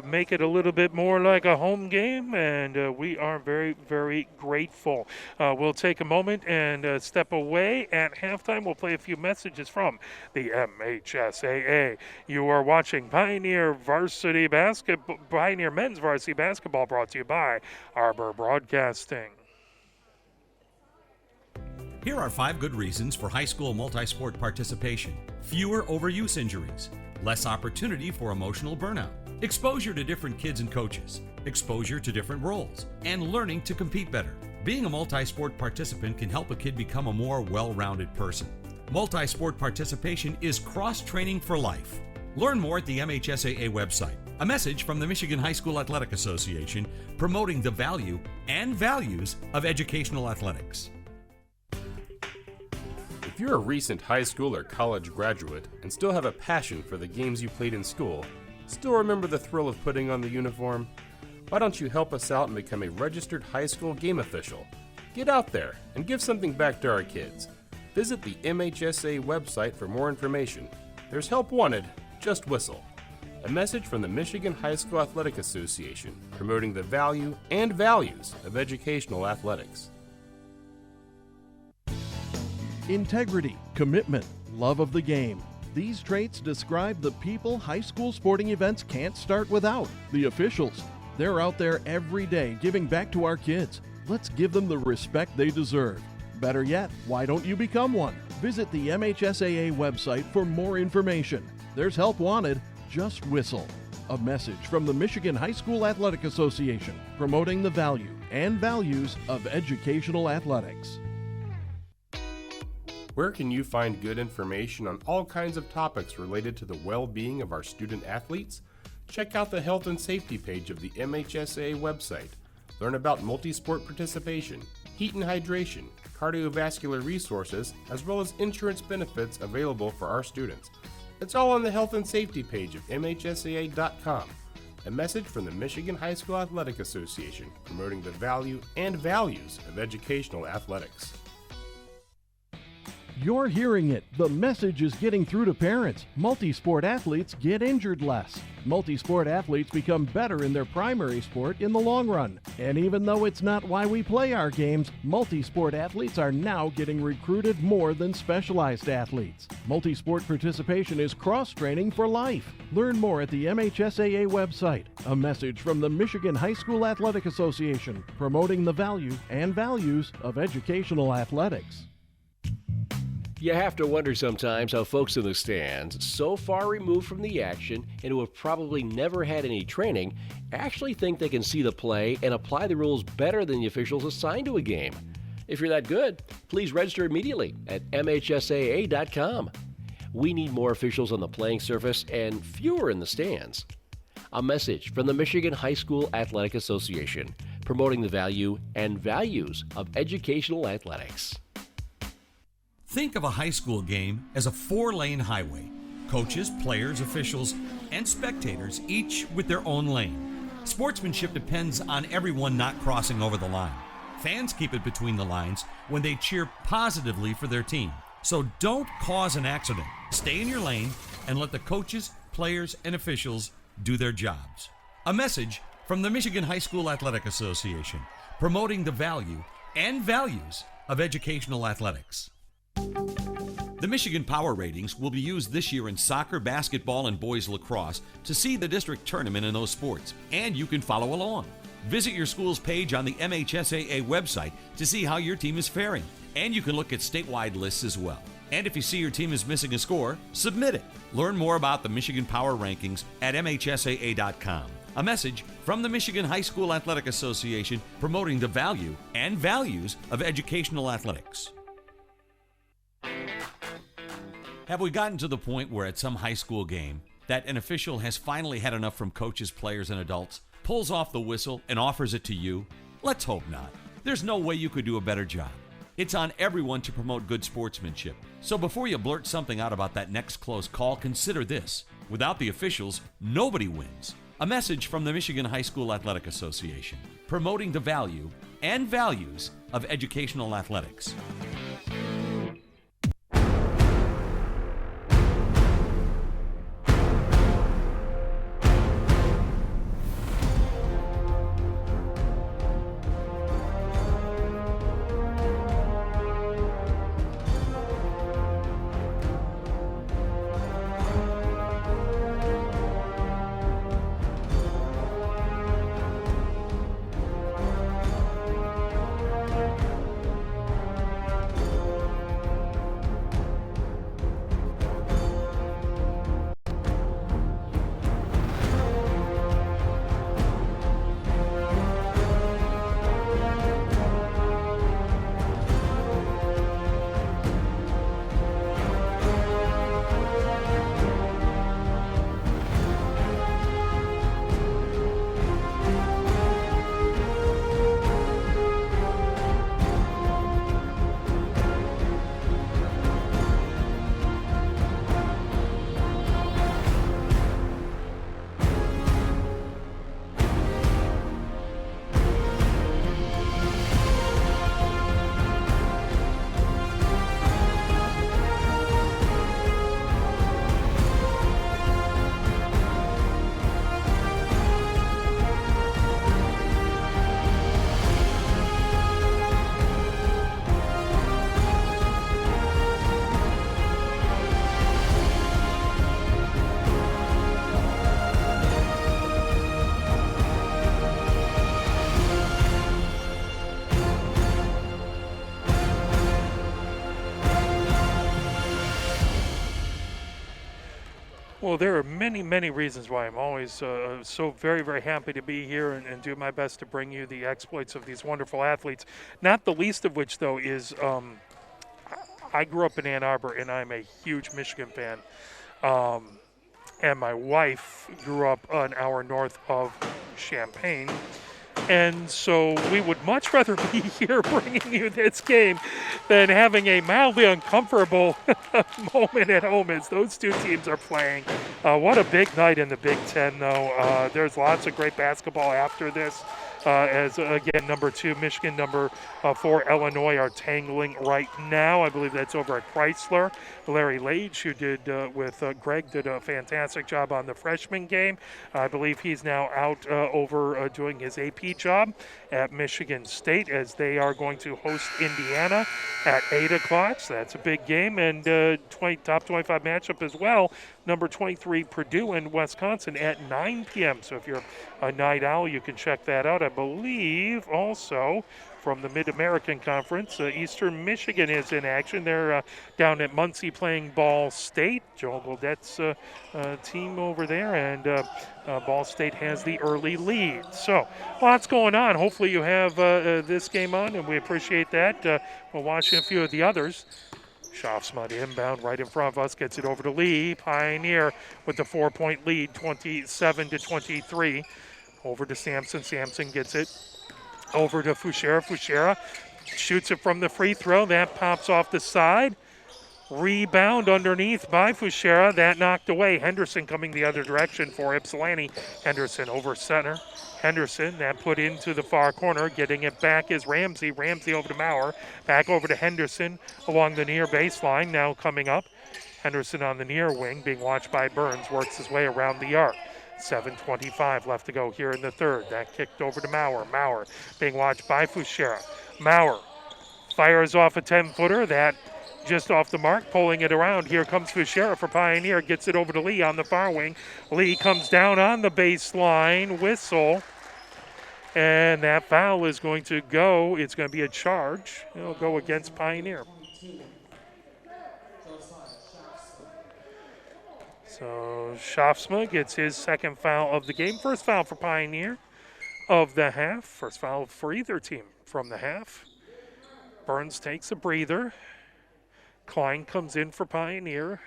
make it a little bit more like a home game, and we are very, very grateful. We'll take a moment and step away. At halftime, we'll play a few messages from the MHSAA. You are watching Pioneer Men's Varsity Basketball, brought to you by Arbor Broadcasting. Here are 5 good reasons for high school multi-sport participation. Fewer overuse injuries, less opportunity for emotional burnout, exposure to different kids and coaches, exposure to different roles, and learning to compete better. Being a multi-sport participant can help a kid become a more well-rounded person. Multi-sport participation is cross-training for life. Learn more at the MHSAA website. A message from the Michigan High School Athletic Association promoting the value and values of educational athletics. If you're a recent high school or college graduate and still have a passion for the games you played in school, still remember the thrill of putting on the uniform? Why don't you help us out and become a registered high school game official? Get out there and give something back to our kids. Visit the MHSA website for more information. There's help wanted, just whistle. A message from the Michigan High School Athletic Association promoting the value and values of educational athletics. Integrity, commitment, love of the game. These traits describe the people high school sporting events can't start without: the officials. They're out there every day giving back to our kids. Let's give them the respect they deserve. Better yet, why don't you become one? Visit the MHSAA website for more information. There's help wanted. Just whistle. A message from the Michigan High School Athletic Association, promoting the value and values of educational athletics. Where can you find good information on all kinds of topics related to the well-being of our student athletes? Check out the health and safety page of the MHSAA website. Learn about multi-sport participation, heat and hydration, cardiovascular resources, as well as insurance benefits available for our students. It's all on the health and safety page of MHSAA.com. A message from the Michigan High School Athletic Association, promoting the value and values of educational athletics. You're hearing it. The message is getting through to parents. Multi-sport athletes get injured less. Multi-sport athletes become better in their primary sport in the long run. And even though it's not why we play our games, multi-sport athletes are now getting recruited more than specialized athletes. Multi-sport participation is cross-training for life. Learn more at the MHSAA website. A message from the Michigan High School Athletic Association, promoting the value and values of educational athletics. You have to wonder sometimes how folks in the stands, so far removed from the action and who have probably never had any training, actually think they can see the play and apply the rules better than the officials assigned to a game. If you're that good, please register immediately at MHSAA.com. We need more officials on the playing surface and fewer in the stands. A message from the Michigan High School Athletic Association, promoting the value and values of educational athletics. Think of a high school game as a 4-lane highway. Coaches, players, officials, and spectators, each with their own lane. Sportsmanship depends on everyone not crossing over the line. Fans keep it between the lines when they cheer positively for their team. So don't cause an accident. Stay in your lane and let the coaches, players, and officials do their jobs. A message from the Michigan High School Athletic Association, promoting the value and values of educational athletics. The Michigan Power Ratings will be used this year in soccer, basketball, and boys lacrosse to see the district tournament in those sports, and you can follow along. Visit your school's page on the MHSAA website to see how your team is faring, and you can look at statewide lists as well. And if you see your team is missing a score, submit it. Learn more about the Michigan Power Rankings at MHSAA.com. A message from the Michigan High School Athletic Association, promoting the value and values of educational athletics. Have we gotten to the point where at some high school game that an official has finally had enough from coaches, players, and adults, pulls off the whistle, and offers it to you? Let's hope not. There's no way you could do a better job. It's on everyone to promote good sportsmanship. So before you blurt something out about that next close call, consider this. Without the officials, nobody wins. A message from the Michigan High School Athletic Association, promoting the value and values of educational athletics. Well, there are many, many reasons why I'm always so very, very happy to be here and do my best to bring you the exploits of these wonderful athletes. Not the least of which, though, is I grew up in Ann Arbor, and I'm a huge Michigan fan. And my wife grew up an hour north of Champaign. And so we would much rather be here bringing you this game than having a mildly uncomfortable moment at home as those two teams are playing. What a big night in the Big Ten, though. There's lots of great basketball after this. As, again, number 2, Michigan, number 4, Illinois are tangling right now. I believe that's over at Chrysler. Larry Lage, who did with Greg, did a fantastic job on the freshman game. I believe he's now out over doing his AP job at Michigan State as they are going to host Indiana at 8 o'clock. So that's a big game. And top 25 matchup as well. Number 23, Purdue and Wisconsin at 9 p.m. So if you're a night owl, you can check that out. I believe also from the Mid-American Conference, Eastern Michigan is in action. They're down at Muncie playing Ball State, Joel Goldet's team over there, and Ball State has the early lead. So lots going on. Hopefully you have this game on, and we appreciate that. We're watching a few of the others. Schaafsma inbound right in front of us, gets it over to Lee. Pioneer with the 4-point lead, 27-23. Over to Sampson. Sampson gets it over to Fuchera. Fuchera shoots it from the free throw. That pops off the side. Rebound underneath by Fuchera. That knocked away. Henderson coming the other direction for Ypsilanti. Henderson over center. Henderson, that put into the far corner. Getting it back is Ramsey. Ramsey over to Maurer. Back over to Henderson along the near baseline. Now coming up. Henderson on the near wing, being watched by Burns. Works his way around the arc. 7:25 left to go here in the third. That kicked over to Maurer. Maurer being watched by Fuchera. Maurer fires off a 10-footer. That just off the mark, pulling it around. Here comes Fuchera for Pioneer. Gets it over to Lee on the far wing. Lee comes down on the baseline. Whistle. And that foul is going to go. It's going to be a charge. It'll go against Pioneer. So Schaafsma gets his second foul of the game. First foul for Pioneer of the half. First foul for either team from the half. Burns takes a breather. Klein comes in for Pioneer.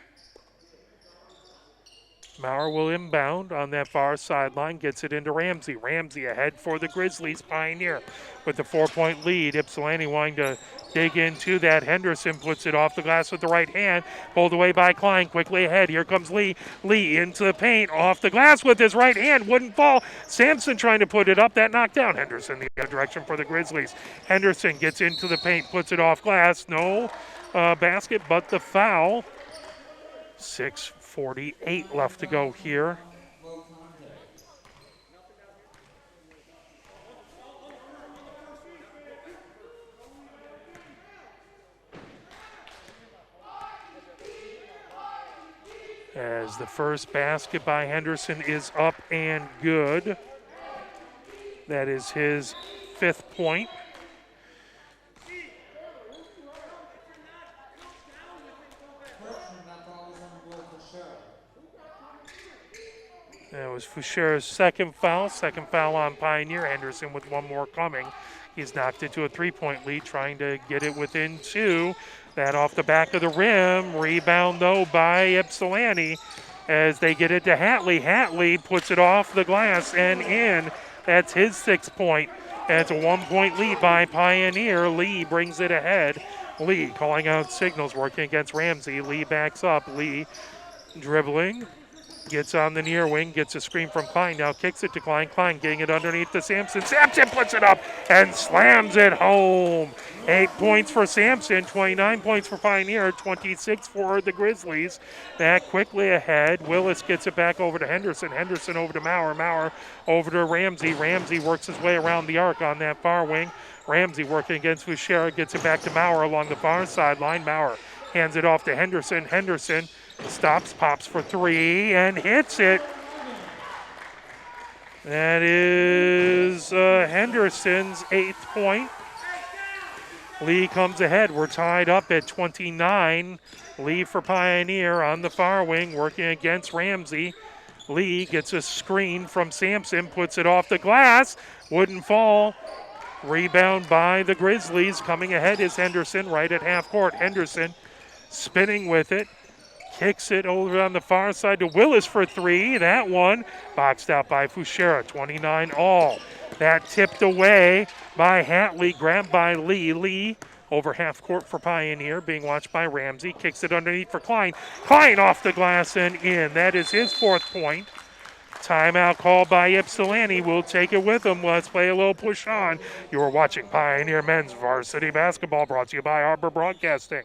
Maurer will inbound on that far sideline, gets it into Ramsey. Ramsey ahead for the Grizzlies. Pioneer with the 4-point lead. Ypsilanti wanting to dig into that. Henderson puts it off the glass with the right hand. Pulled away by Klein. Quickly ahead. Here comes Lee. Lee into the paint. Off the glass with his right hand. Wouldn't fall. Sampson trying to put it up. That knocked down. Henderson the other direction for the Grizzlies. Henderson gets into the paint. Puts it off glass. No basket, but the foul. 6:48 left to go here. As the first basket by Henderson is up and good. That is his 5th point. That was Fuchera's second foul on Pioneer. Henderson with one more coming. He's knocked into a 3-point lead, trying to get it within 2. That off the back of the rim. Rebound, though, by Ypsilanti as they get it to Hatley. Hatley puts it off the glass and in. That's his 6th point. And it's a 1-point lead by Pioneer. Lee brings it ahead. Lee calling out signals, working against Ramsey. Lee backs up. Lee dribbling. Gets on the near wing, gets a screen from Klein, now kicks it to Klein. Klein getting it underneath to Sampson. Sampson puts it up and slams it home. 8 points for Sampson, 29 points for Pioneer, 26 for the Grizzlies. That quickly ahead. Willis gets it back over to Henderson. Henderson over to Maurer. Maurer over to Ramsey. Ramsey works his way around the arc on that far wing. Ramsey working against Fuchera, gets it back to Maurer along the far sideline. Maurer hands it off to Henderson. Henderson stops, pops for 3, and hits it. That is Henderson's 8th point. Lee comes ahead. We're tied up at 29. Lee for Pioneer on the far wing, working against Ramsey. Lee gets a screen from Sampson, puts it off the glass. Wouldn't fall. Rebound by the Grizzlies. Coming ahead is Henderson right at half court. Henderson spinning with it. Kicks it over on the far side to Willis for three. That one boxed out by Fuchera, 29 all. That tipped away by Hatley, grabbed by Lee. Lee over half court for Pioneer, being watched by Ramsey. Kicks it underneath for Klein. Klein off the glass and in. That is his 4th point. Timeout called by Ypsilanti. We'll take it with them. Let's play a little push on. You are watching Pioneer Men's Varsity Basketball, brought to you by Arbor Broadcasting.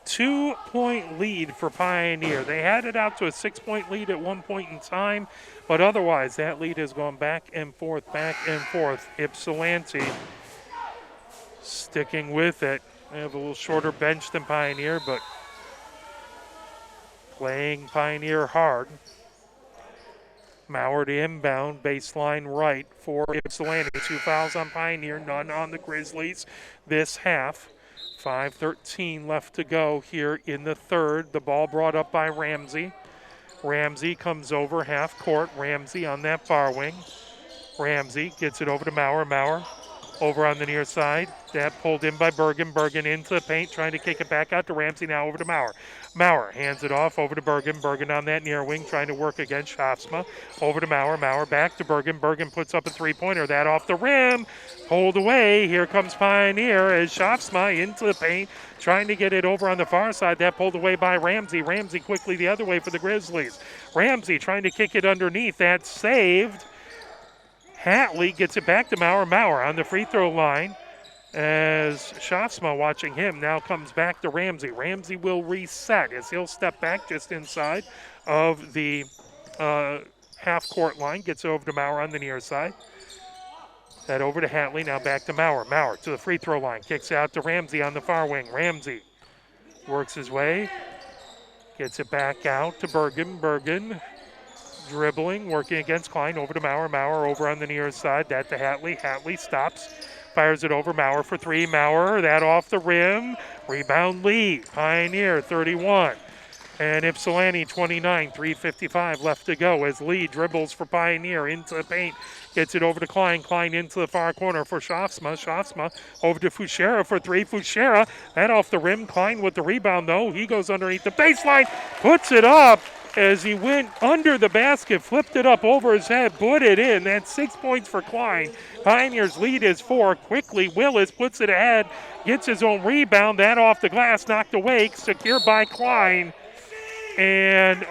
2-point lead for Pioneer. They had it out to a 6-point lead at one point in time, but otherwise that lead has gone back and forth, back and forth. Ypsilanti sticking with it. They have a little shorter bench than Pioneer, but playing Pioneer hard. Mauer to inbound, baseline right for Ypsilanti. 2 fouls on Pioneer, none on the Grizzlies this half. 5:13 left to go here in the third. The ball brought up by Ramsey. Ramsey comes over half court. Ramsey on that far wing. Ramsey gets it over to Mauer. Mauer over on the near side. That pulled in by Bergen. Bergen into the paint, trying to kick it back out to Ramsey. Now over to Mauer. Mauer hands it off over to Bergen. Bergen on that near wing, trying to work against Schafsma. Over to Mauer. Mauer back to Bergen. Bergen puts up a three-pointer. That off the rim. Pulled away. Here comes Pioneer as Schafsma into the paint, trying to get it over on the far side. That pulled away by Ramsey. Ramsey quickly the other way for the Grizzlies. Ramsey trying to kick it underneath. That's saved. Hatley gets it back to Mauer. Mauer on the free throw line as Schafsma watching him now comes back to Ramsey. Ramsey will reset as he'll step back just inside of the half court line. Gets it over to Mauer on the near side. That over to Hatley, now back to Mauer. Mauer to the free throw line. Kicks out to Ramsey on the far wing. Ramsey works his way. Gets it back out to Bergen. Bergen dribbling, working against Klein. Over to Mauer. Mauer over on the near side. That to Hatley. Hatley stops. Fires it over. Mauer for three. Mauer, that off the rim. Rebound Lee. Pioneer 31. And Ypsilanti 29, 3:55 left to go as Lee dribbles for Pioneer into the paint. Gets it over to Klein. Klein into the far corner for Schafsma. Schafsma over to Fuchera for three. Fuchera, that off the rim. Klein with the rebound, though. He goes underneath the baseline, puts it up as he went under the basket, flipped it up over his head, put it in. That's 6 points for Klein. Pioneer's lead is 4. Quickly, Willis puts it ahead, gets his own rebound. That off the glass, knocked away, secured by Klein. And,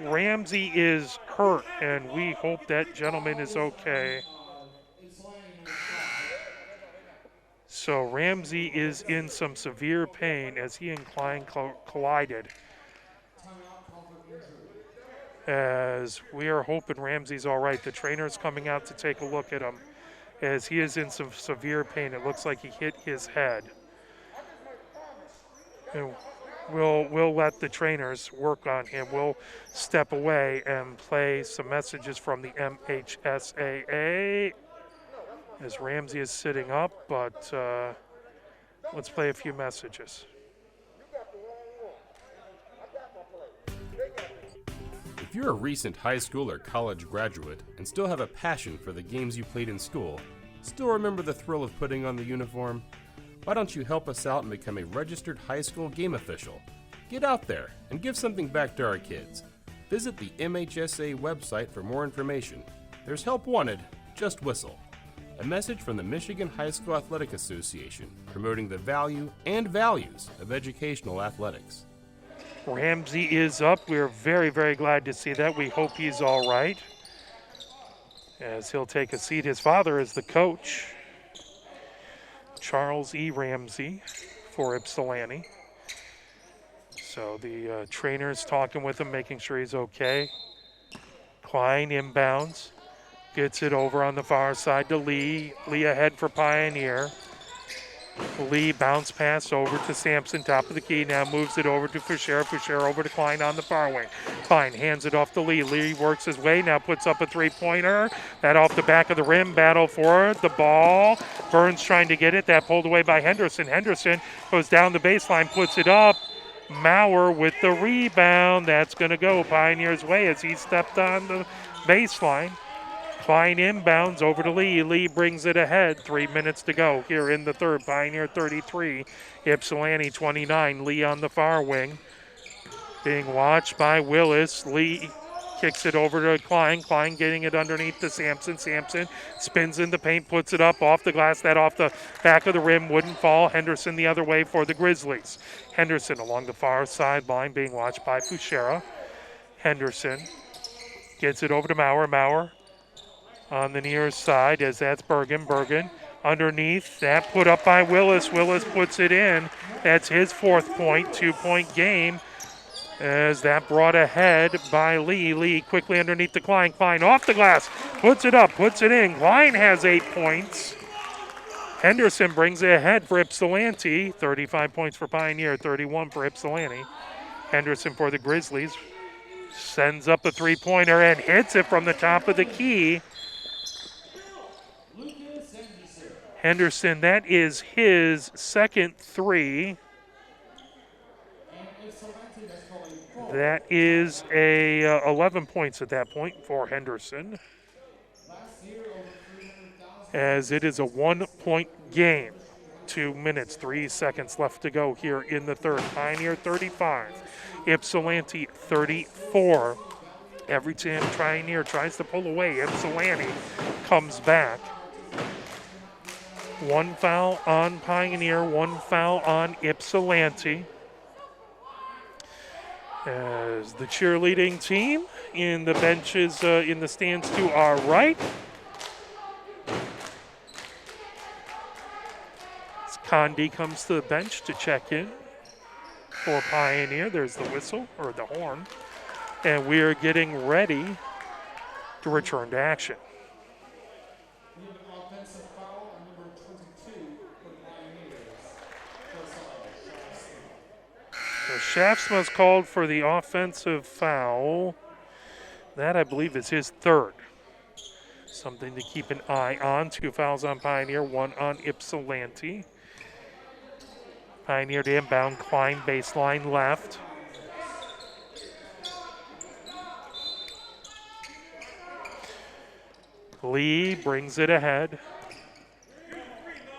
Ramsey is hurt, and we hope that gentleman is okay. So Ramsey is in some severe pain as he and Klein collided. As we are hoping Ramsey's all right. The trainer's coming out to take a look at him as he is in some severe pain. It looks like he hit his head. And we'll let the trainers work on him. We'll step away and play some messages from the MHSAA as Ramsey is sitting up, but let's play a few messages. If you're a recent high school or college graduate and still have a passion for the games you played in school, still remember the thrill of putting on the uniform, why don't you help us out and become a registered high school game official? Get out there and give something back to our kids. Visit the MHSA website for more information. There's help wanted, just whistle. A message from the Michigan High School Athletic Association, promoting the value and values of educational athletics. Ramsey is up. We're very, very glad to see that. We hope he's all right as he'll take a seat. His father is the coach. Charles E. Ramsey for Ypsilanti. So the trainer's talking with him, making sure he's okay. Klein inbounds. Gets it over on the far side to Lee. Lee ahead for Pioneer. Lee bounce pass over to Sampson, top of the key. Now moves it over to Foucher. Foucher over to Klein on the far wing. Klein hands it off to Lee. Lee works his way, now puts up a three-pointer. That off the back of the rim, battle for it. The ball. Burns trying to get it. That pulled away by Henderson. Henderson goes down the baseline, puts it up. Maurer with the rebound. That's going to go Pioneer's way as he stepped on the baseline. Klein inbounds over to Lee. Lee brings it ahead. 3 minutes to go here in the third. Pioneer 33, Ypsilanti 29. Lee on the far wing. Being watched by Willis. Lee kicks it over to Klein. Klein getting it underneath to Sampson. Sampson spins in the paint, puts it up off the glass. That off the back of the rim wouldn't fall. Henderson the other way for the Grizzlies. Henderson along the far sideline being watched by Fouchera. Henderson gets it over to Maurer. Maurer on the near side as that's Bergen. Bergen underneath. That put up by Willis. Willis puts it in. That's his 4th point, 2-point game. As that brought ahead by Lee. Lee quickly underneath to Klein. Klein off the glass. Puts it up, puts it in. Klein has 8 points. Henderson brings it ahead for Ypsilanti. 35 points for Pioneer, 31 for Ypsilanti. Henderson for the Grizzlies. Sends up a three-pointer and hits it from the top of the key. Henderson, that is his second three. That is 11 points at that point for Henderson. As it is a 1-point game. 2 minutes, 3 seconds left to go here in the third. Pioneer 35, Ypsilanti 34. Every time Pioneer tries to pull away, Ypsilanti comes back. 1 foul on Pioneer, 1 foul on Ypsilanti. As the cheerleading team in the benches in the stands to our right. As Condi comes to the bench to check in for Pioneer. There's the whistle, or the horn. And we are getting ready to return to action. We have an offensive foul on number 22 for Pioneers. So Shaftsma's called for the offensive foul. That, I believe, is his third. Something to keep an eye on. 2 fouls on Pioneer, 1 on Ypsilanti. Pioneer to inbound, Klein baseline left. Lee brings it ahead.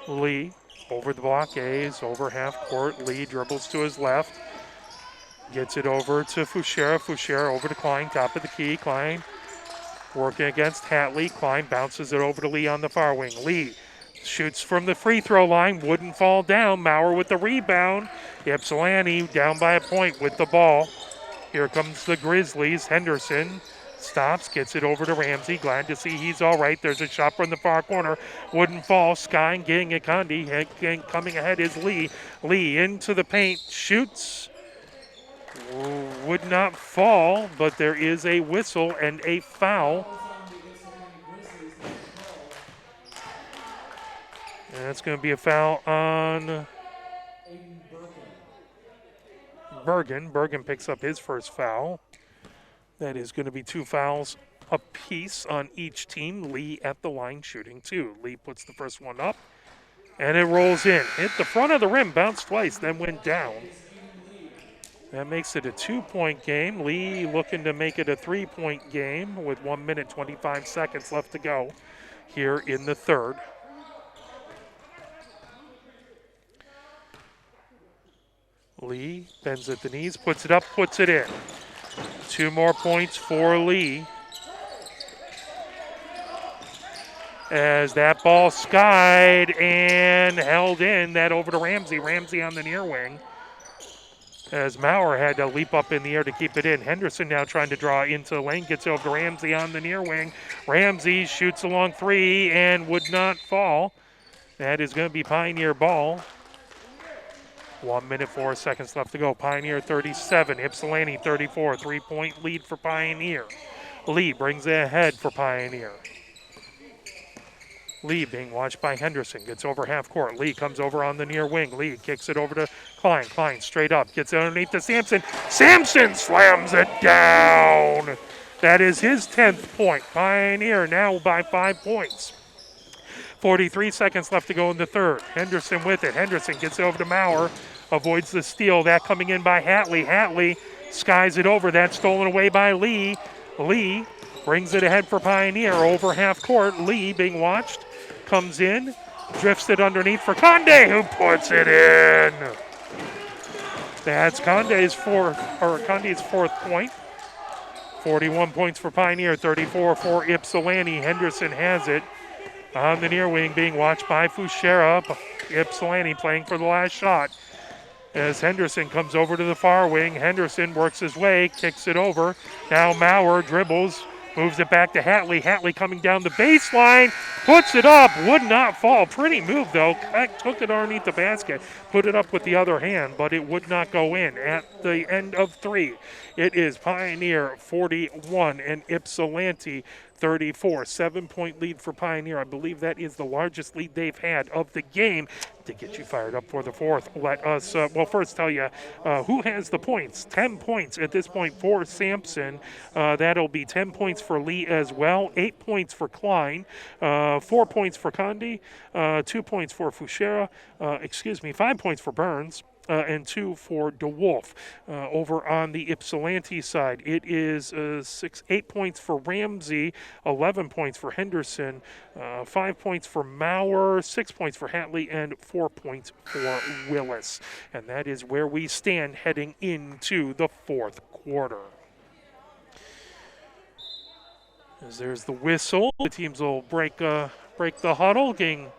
Lee over the blockades, over half court. Lee dribbles to his left. Gets it over to Fouchera. Fouchera over to Klein, top of the key. Klein working against Hatley. Klein bounces it over to Lee on the far wing. Lee shoots from the free throw line, wouldn't fall down. Maurer with the rebound. Ypsilanti down by a point with the ball. Here comes the Grizzlies. Henderson stops, gets it over to Ramsey. Glad to see he's all right. There's a shot from the far corner. Wouldn't fall. Sky getting a Condi. Coming ahead is Lee. Lee into the paint. Shoots. Would not fall, but there is a whistle and a foul. And that's going to be a foul on Bergen. Bergen picks up his first foul. That is going to be 2 fouls apiece on each team. Lee at the line shooting 2. Lee puts the first one up, and it rolls in. Hit the front of the rim, bounced twice, then went down. That makes it a 2-point game. Lee looking to make it a 3-point game with 1 minute, 25 seconds left to go here in the third. Lee bends at the knees, puts it up, puts it in. 2 more points for Lee. As that ball skied and held in, that over to Ramsey. Ramsey on the near wing. As Maurer had to leap up in the air to keep it in. Henderson now trying to draw into the lane, gets over to Ramsey on the near wing. Ramsey shoots a long 3 and would not fall. That is going to be Pioneer ball. 1 minute, 4 seconds left to go. Pioneer 37, Ypsilanti 34. 3-point lead for Pioneer. Lee brings it ahead for Pioneer. Lee being watched by Henderson. Gets over half court. Lee comes over on the near wing. Lee kicks it over to Klein. Klein straight up. Gets it underneath to Sampson. Sampson slams it down. That is his 10th point. Pioneer now by 5 points. 43 seconds left to go in the third. Henderson with it. Henderson gets it over to Maurer. Avoids the steal. That coming in by Hatley. Hatley skies it over. That's stolen away by Lee. Lee brings it ahead for Pioneer over half court. Lee being watched. Comes in. Drifts it underneath for Conde, who puts it in. That's Conde's fourth point. 41 points for Pioneer, 34 for Ypsilanti. Henderson has it on the near wing, being watched by Fuchera. Ypsilanti playing for the last shot. As Henderson comes over to the far wing, Henderson works his way, kicks it over. Now Maurer dribbles, moves it back to Hatley. Hatley coming down the baseline, puts it up, would not fall. Pretty move though, took it underneath the basket, put it up with the other hand, but it would not go in at the end of 3. It is Pioneer 41 and Ypsilanti 34. 7-point lead for Pioneer. I believe that is the largest lead they've had of the game. To get you fired up for the fourth, let us, first tell you who has the points. 10 points at this point for Sampson. That'll be 10 points for Lee as well. 8 points for Klein. 4 points for Condi. 2 points for Fuchera. 5 points for Burns. And 2 for DeWolf. Over on the Ypsilanti side, it is 8 points for Ramsey, 11 points for Henderson, 5 points for Maurer, 6 points for Hatley, and 4 points for Willis. And that is where we stand heading into the fourth quarter. As there's the whistle, the teams will break the huddle, getting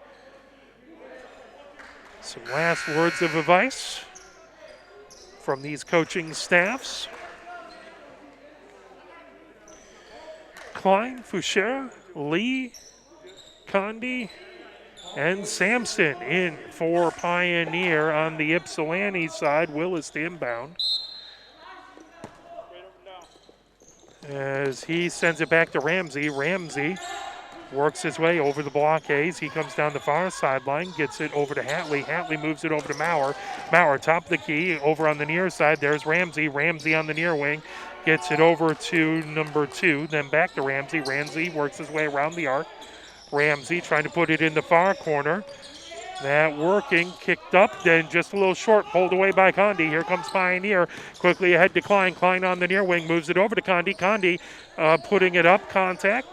some last words of advice from these coaching staffs. Klein, Fuchera, Lee, Condi, and Sampson in for Pioneer. On the Ypsilanti side, Willis the inbound. As he sends it back to Ramsey. Ramsey works his way over the blockades. He comes down the far sideline, gets it over to Hatley. Hatley moves it over to Maurer. Maurer, top of the key, over on the near side. There's Ramsey. Ramsey on the near wing. Gets it over to number 2, then back to Ramsey. Ramsey works his way around the arc. Ramsey trying to put it in the far corner. That working, kicked up, then just a little short, pulled away by Condi. Here comes Pioneer, quickly ahead to Klein. Klein on the near wing, moves it over to Condi. Condi putting it up, contact.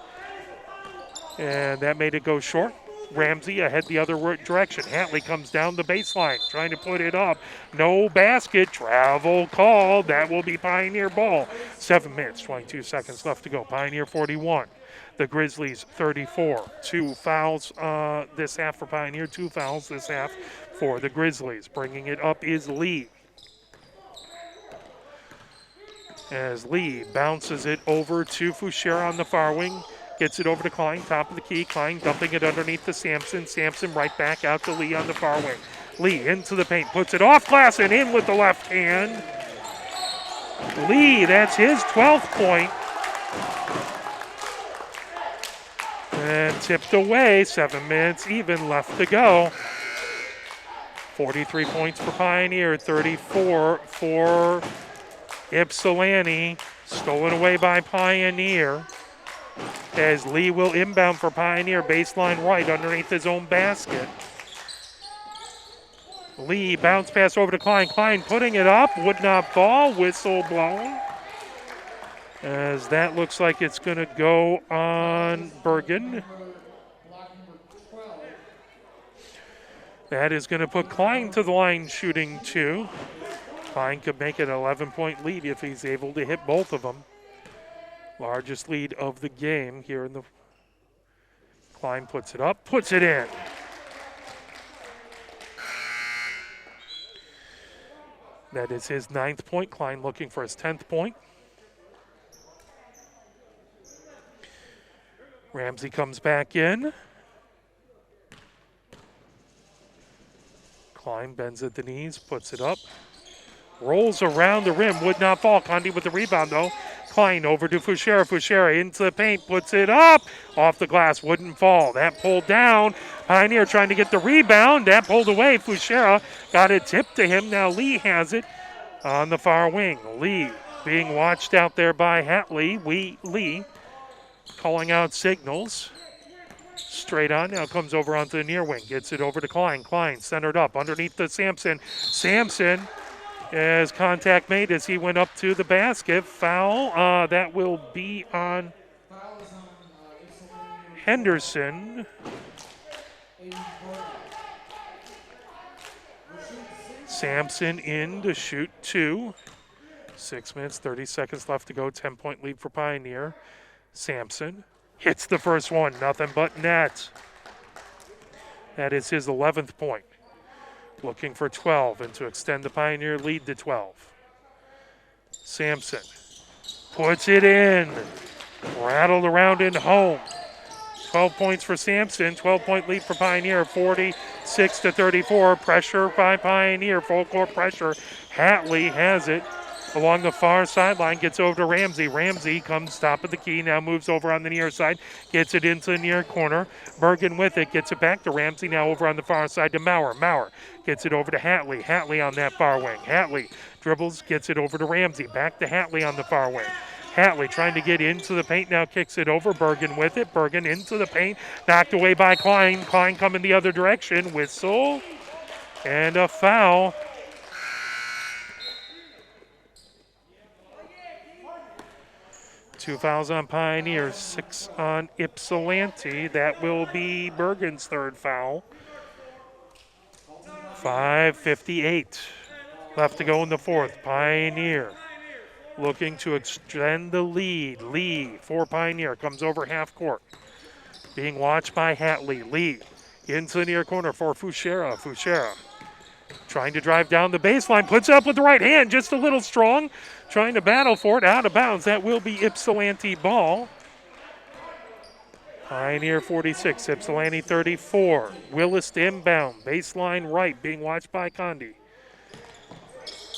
And that made it go short. Ramsey ahead the other direction. Hatley comes down the baseline, trying to put it up. No basket, travel called. That will be Pioneer ball. 7 minutes, 22 seconds left to go. Pioneer 41. The Grizzlies 34. 2 fouls this half for Pioneer, 2 fouls this half for the Grizzlies. Bringing it up is Lee. As Lee bounces it over to Fuchera on the far wing. Gets it over to Klein, top of the key. Klein dumping it underneath to Sampson. Sampson right back out to Lee on the far wing. Lee into the paint, puts it off glass and in with the left hand. Lee, that's his 12th point. And tipped away, 7 minutes even left to go. 43 points for Pioneer, 34 for Ypsilanti. Stolen away by Pioneer. As Lee will inbound for Pioneer, baseline right underneath his own basket. Lee bounce pass over to Klein. Klein putting it up, would not fall, whistle blown. As that looks like it's going to go on Bergen. That is going to put Klein to the line shooting 2. Klein could make it an 11-point lead if he's able to hit both of them. Largest lead of the game here in the. Klein puts it up, puts it in. That is his 9th point. Klein looking for his 10th point. Ramsey comes back in. Klein bends at the knees, puts it up. Rolls around the rim, would not fall. Condi with the rebound though. Klein over to Fuchera. Fuchera into the paint, puts it up. Off the glass, wouldn't fall. That pulled down. Pioneer trying to get the rebound. That pulled away. Fuchera got it tipped to him. Now Lee has it on the far wing. Lee being watched out there by Hatley. Lee calling out signals. Straight on, now comes over onto the near wing. Gets it over to Klein. Klein centered up underneath the Sampson. Sampson as contact made as he went up to the basket. Foul, that will be on Henderson. Sampson in to shoot 2. 6 minutes, 30 seconds left to go. 10-point lead for Pioneer. Sampson hits the first one, nothing but net. That is his 11th point. Looking for 12 and to extend the Pioneer lead to 12. Sampson puts it in. Rattled around and home. 12 points for Sampson, 12-point lead for Pioneer, 46-34. Pressure by Pioneer, full court pressure. Hatley has it along the far sideline, gets over to Ramsey. Ramsey comes top of the key, now moves over on the near side, gets it into the near corner. Bergen with it, gets it back to Ramsey, now over on the far side to Maurer. Maurer gets it over to Hatley. Hatley on that far wing. Hatley dribbles, gets it over to Ramsey. Back to Hatley on the far wing. Hatley trying to get into the paint, now kicks it over. Bergen with it. Bergen into the paint, knocked away by Klein. Klein coming the other direction. Whistle and a foul. Two fouls on Pioneer, 6 on Ypsilanti. That will be Bergen's third foul. 5:58 left to go in the fourth. Pioneer looking to extend the lead. Lee for Pioneer comes over half court. Being watched by Hatley. Lee into the near corner for Fuchera. Fuchera trying to drive down the baseline. Puts it up with the right hand, just a little strong. Trying to battle for it, out of bounds. That will be Ypsilanti ball. Pioneer 46, Ypsilanti 34. Willis to inbound, baseline right, being watched by Condi.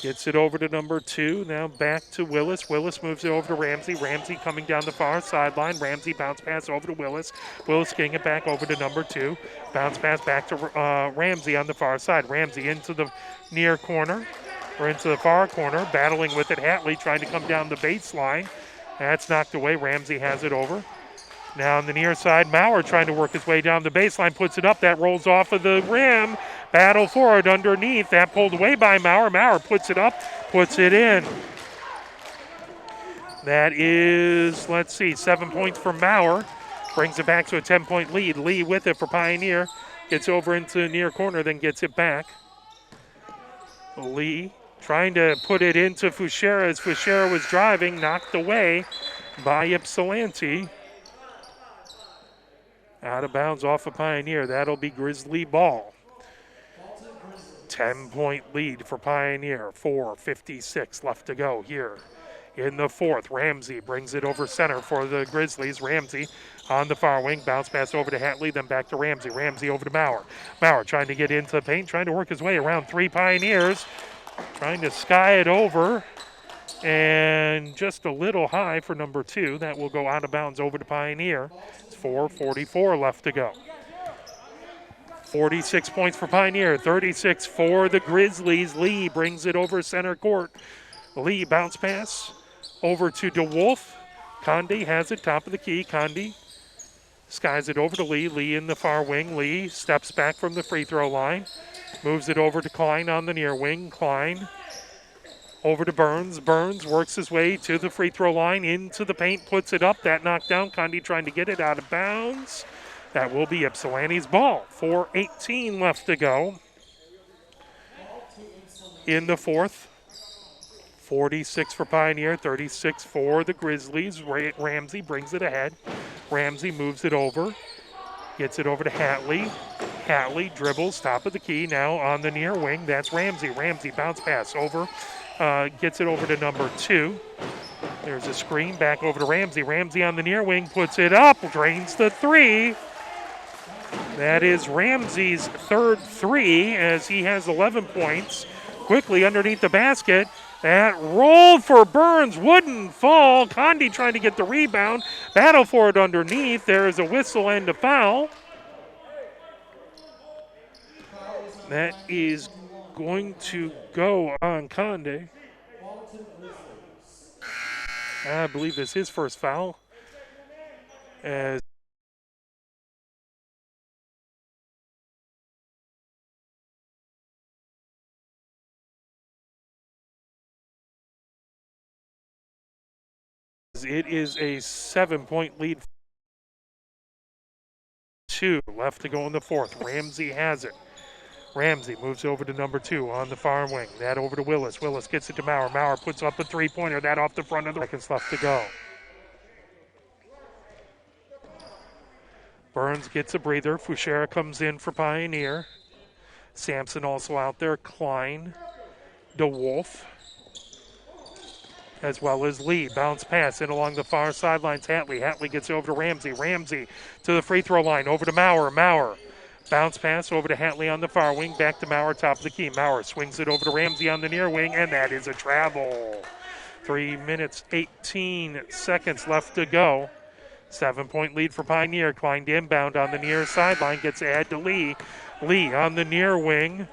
Gets it over to number 2, now back to Willis. Willis moves it over to Ramsey. Ramsey coming down the far sideline. Ramsey bounce pass over to Willis. Willis getting it back over to number 2. Bounce pass back to Ramsey on the far side. Ramsey into the near corner, or into the far corner, battling with it. Hatley trying to come down the baseline. That's knocked away. Ramsey has it over. Now on the near side, Maurer trying to work his way down the baseline, puts it up. That rolls off of the rim. Battle for it underneath. That pulled away by Maurer. Maurer puts it up, puts it in. That is, 7 points for Maurer. Brings it back to a 10-point lead. Lee with it for Pioneer. Gets over into the near corner, then gets it back. Lee trying to put it into Fuchera as Fuchera was driving, knocked away by Ypsilanti. Out of bounds off of Pioneer. That'll be Grizzly ball. 10-point lead for Pioneer. 4:56 left to go here in the fourth. Ramsey brings it over center for the Grizzlies. Ramsey on the far wing. Bounce pass over to Hatley, then back to Ramsey. Ramsey over to Maurer. Maurer trying to get into the paint, trying to work his way around 3 Pioneers. Trying to sky it over. And just a little high for number 2. That will go out of bounds over to Pioneer. It's 4:44 left to go. 46 points for Pioneer, 36 for the Grizzlies. Lee brings it over center court. Lee bounce pass over to DeWolf. Condi has it, top of the key. Condi skies it over to Lee. Lee in the far wing. Lee steps back from the free throw line. Moves it over to Klein on the near wing. Klein over to Burns. Burns works his way to the free throw line, into the paint, puts it up. That knocked down. Condi trying to get it out of bounds. That will be Ypsilanti's ball. 4:18 left to go in the fourth. 46 for Pioneer, 36 for the Grizzlies. Ramsey brings it ahead. Ramsey moves it over. Gets it over to Hatley. Hatley dribbles, top of the key, now on the near wing. That's Ramsey. Ramsey bounce pass over. Gets it over to number 2. There's a screen, back over to Ramsey. Ramsey on the near wing, puts it up, drains the 3. That is Ramsey's third three as he has 11 points. Quickly underneath the basket. That rolled for Burns, wouldn't fall. Condi trying to get the rebound. Battle for it underneath. There is a whistle and a foul. That is going to go on Condi. I believe this is his first foul. As it is a 7-point lead. 2 left to go in the fourth. Ramsey has it. Ramsey moves over to number 2 on the far wing. That over to Willis. Willis gets it to Maurer. Maurer puts up a three-pointer. That off the front of the seconds left to go. Burns gets a breather. Fuchera comes in for Pioneer. Sampson also out there. Klein. DeWolf. As well as Lee. Bounce pass in along the far sidelines. Hatley. Hatley gets over to Ramsey. Ramsey to the free throw line. Over to Maurer. Maurer. Bounce pass over to Hatley on the far wing. Back to Maurer, top of the key. Maurer swings it over to Ramsey on the near wing, and that is a travel. 3 minutes, 18 seconds left to go. 7-point lead for Pioneer. Klein inbound on the near sideline. Gets ahead to Lee. Lee on the near wing.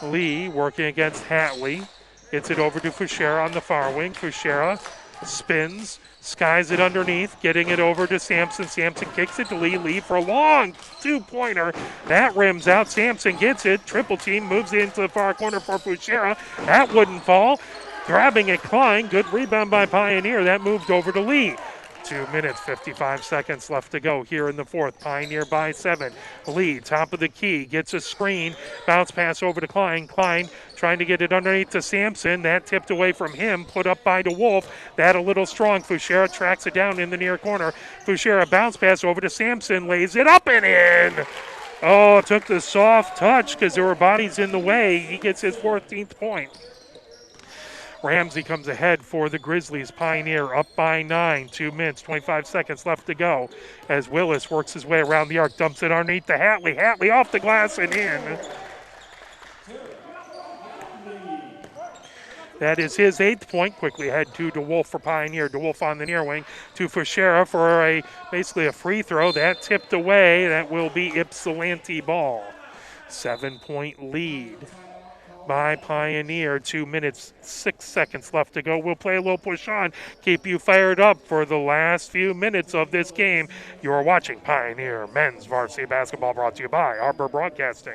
Lee working against Hatley. Gets it over to Fuchera on the far wing. Fuchera spins, skies it underneath, getting it over to Sampson. Sampson kicks it to Lee. Lee for a long two-pointer. That rims out. Sampson gets it. Triple team moves into the far corner for Fuchera. That wouldn't fall. Grabbing it, Klein. Good rebound by Pioneer. That moved over to Lee. 2 minutes, 55 seconds left to go here in the fourth. Pioneer by 7. Lee, top of the key, gets a screen. Bounce pass over to Klein. Klein trying to get it underneath to Sampson. That tipped away from him, put up by DeWolf. That a little strong. Fuchera tracks it down in the near corner. Fuchera bounce pass over to Sampson, lays it up and in. Oh, took the soft touch because there were bodies in the way. He gets his 14th point. Ramsey comes ahead for the Grizzlies. Pioneer up by 9. 2 minutes, 25 seconds left to go as Willis works his way around the arc, dumps it underneath to Hatley. Hatley off the glass and in. That is his 8th point. Quickly ahead to DeWolf for Pioneer. DeWolf on the near wing to Fuchera for basically a free throw. That tipped away. That will be Ypsilanti ball. 7-point lead by Pioneer. 2 minutes, 6 seconds left to go. We'll play a little push on. Keep you fired up for the last few minutes of this game. You're watching Pioneer Men's Varsity Basketball, brought to you by Arbor Broadcasting.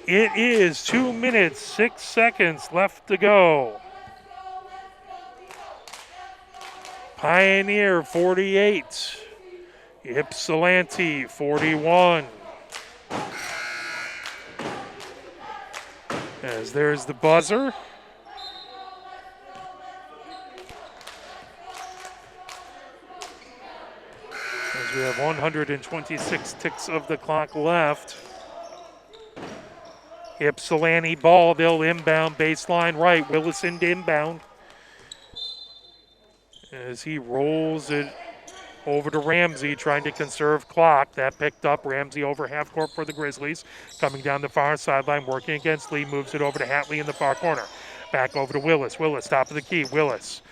It is 2 minutes, 6 seconds left to go. Pioneer 48, Ypsilanti 41. As there's the buzzer. As we have 126 ticks of the clock left. Ypsilanti ball, they'll inbound baseline right. Willison to inbound. As he rolls it over to Ramsey, trying to conserve clock. That picked up. Ramsey over half court for the Grizzlies. Coming down the far sideline, working against Lee. Moves it over to Hatley in the far corner. Back over to Willis. Willis, top of the key. Willis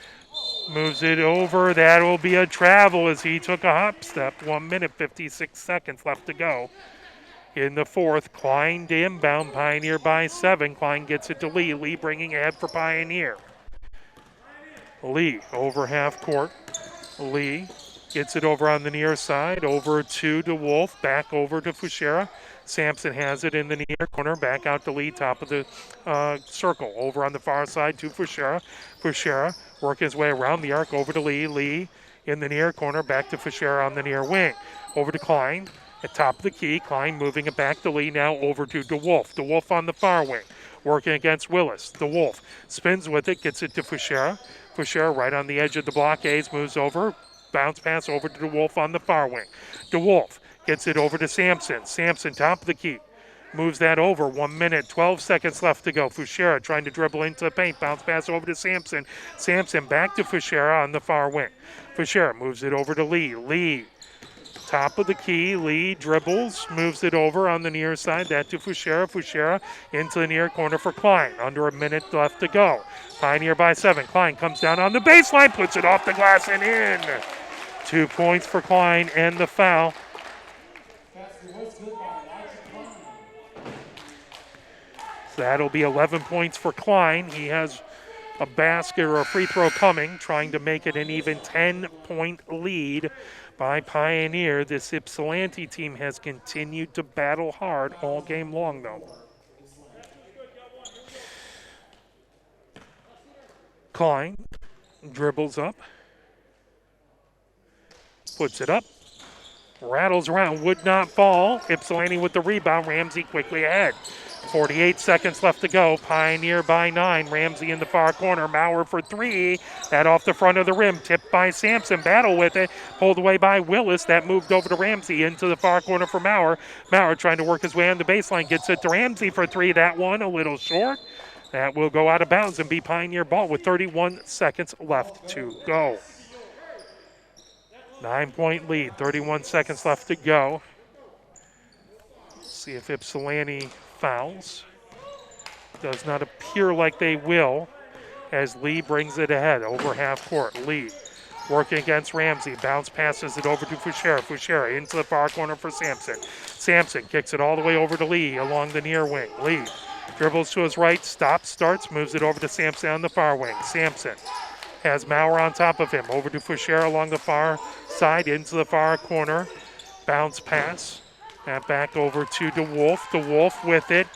moves it over. That will be a travel as he took a hop step. 1 minute, 56 seconds left to go. In the fourth, Klein to inbound. Pioneer by 7. Klein gets it to Lee. Lee bringing ahead for Pioneer. Lee over half court. Lee gets it over on the near side. Over to DeWolf. Back over to Fuchera. Sampson has it in the near corner. Back out to Lee. Top of the circle. Over on the far side to Fuchera. Fuchera working his way around the arc over to Lee. Lee in the near corner, back to Fischera on the near wing. Over to Klein at top of the key. Klein moving it back to Lee, now over to DeWolf. DeWolf on the far wing, working against Willis. DeWolf spins with it, gets it to Fischera. Fischera right on the edge of the blockades, moves over, bounce pass over to DeWolf on the far wing. DeWolf gets it over to Sampson. Sampson, top of the key. Moves that over. 1 minute, 12 seconds left to go. Fischera trying to dribble into the paint. Bounce pass over to Sampson. Sampson back to Fischera on the far wing. Fischera moves it over to Lee. Lee, top of the key. Lee dribbles, moves it over on the near side. That to Fischera. Fischera into the near corner for Klein. Under a minute left to go. Pioneer by 7. Klein comes down on the baseline, puts it off the glass and in. 2 points for Klein and the foul. So that'll be 11 points for Klein. He has a basket or a free throw coming, trying to make it an even 10-point lead by Pioneer. This Ypsilanti team has continued to battle hard all game long, though. Klein dribbles up, puts it up, rattles around, would not fall. Ypsilanti with the rebound. Ramsey quickly ahead. 48 seconds left to go. Pioneer by 9. Ramsey in the far corner. Maurer for 3. That off the front of the rim. Tipped by Sampson. Battle with it. Pulled away by Willis. That moved over to Ramsey. Into the far corner for Maurer. Maurer trying to work his way on the baseline. Gets it to Ramsey for 3. That one a little short. That will go out of bounds and be Pioneer ball with 31 seconds left to go. 9-point lead. 31 seconds left to go. See if Ypsilanti fouls. Does not appear like they will as Lee brings it ahead over half court. Lee working against Ramsey. Bounce passes it over to Fischera. Fischera into the far corner for Sampson. Sampson kicks it all the way over to Lee along the near wing. Lee dribbles to his right, stops, starts, moves it over to Sampson on the far wing. Sampson has Maurer on top of him. Over to Fischera along the far side into the far corner. Bounce pass. That back over to DeWolf. DeWolf with it.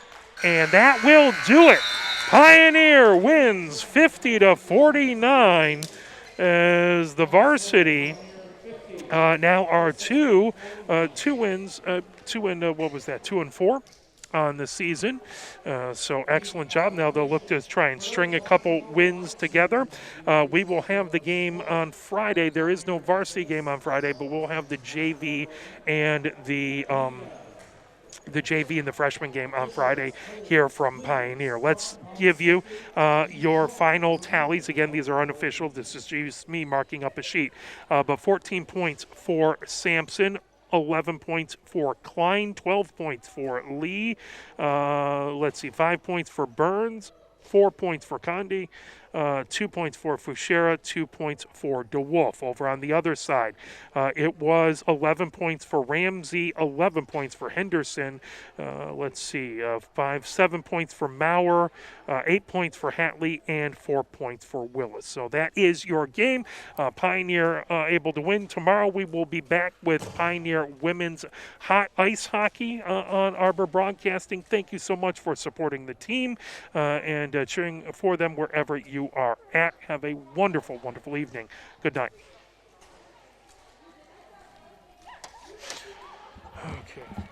And that will do it. Pioneer wins 50-49 as the Varsity now are two wins, 2 and 4 on the season. So excellent job. Now they'll look to try and string a couple wins together. We will have the game on Friday. There is no varsity game on Friday, but we'll have the JV and the JV and the freshman game on Friday here from Pioneer. Let's give you your final tallies. Again, these are unofficial. This is just me marking up a sheet. But 14 points for Sampson, 11 points for Klein, 12 points for Lee. 5 points for Burns, 4 points for Condi, 2 points for Fischera, 2 points for DeWolf. Over on the other side, it was 11 points for Ramsey, 11 points for Henderson. 7 points for Maurer, 8 points for Hatley, and 4 points for Willis. So that is your game. Pioneer able to win. Tomorrow we will be back with Pioneer women's hot ice hockey on Arbor Broadcasting. Thank you so much for supporting the team and cheering for them wherever you are at. Have a wonderful, wonderful evening. Good night. Okay.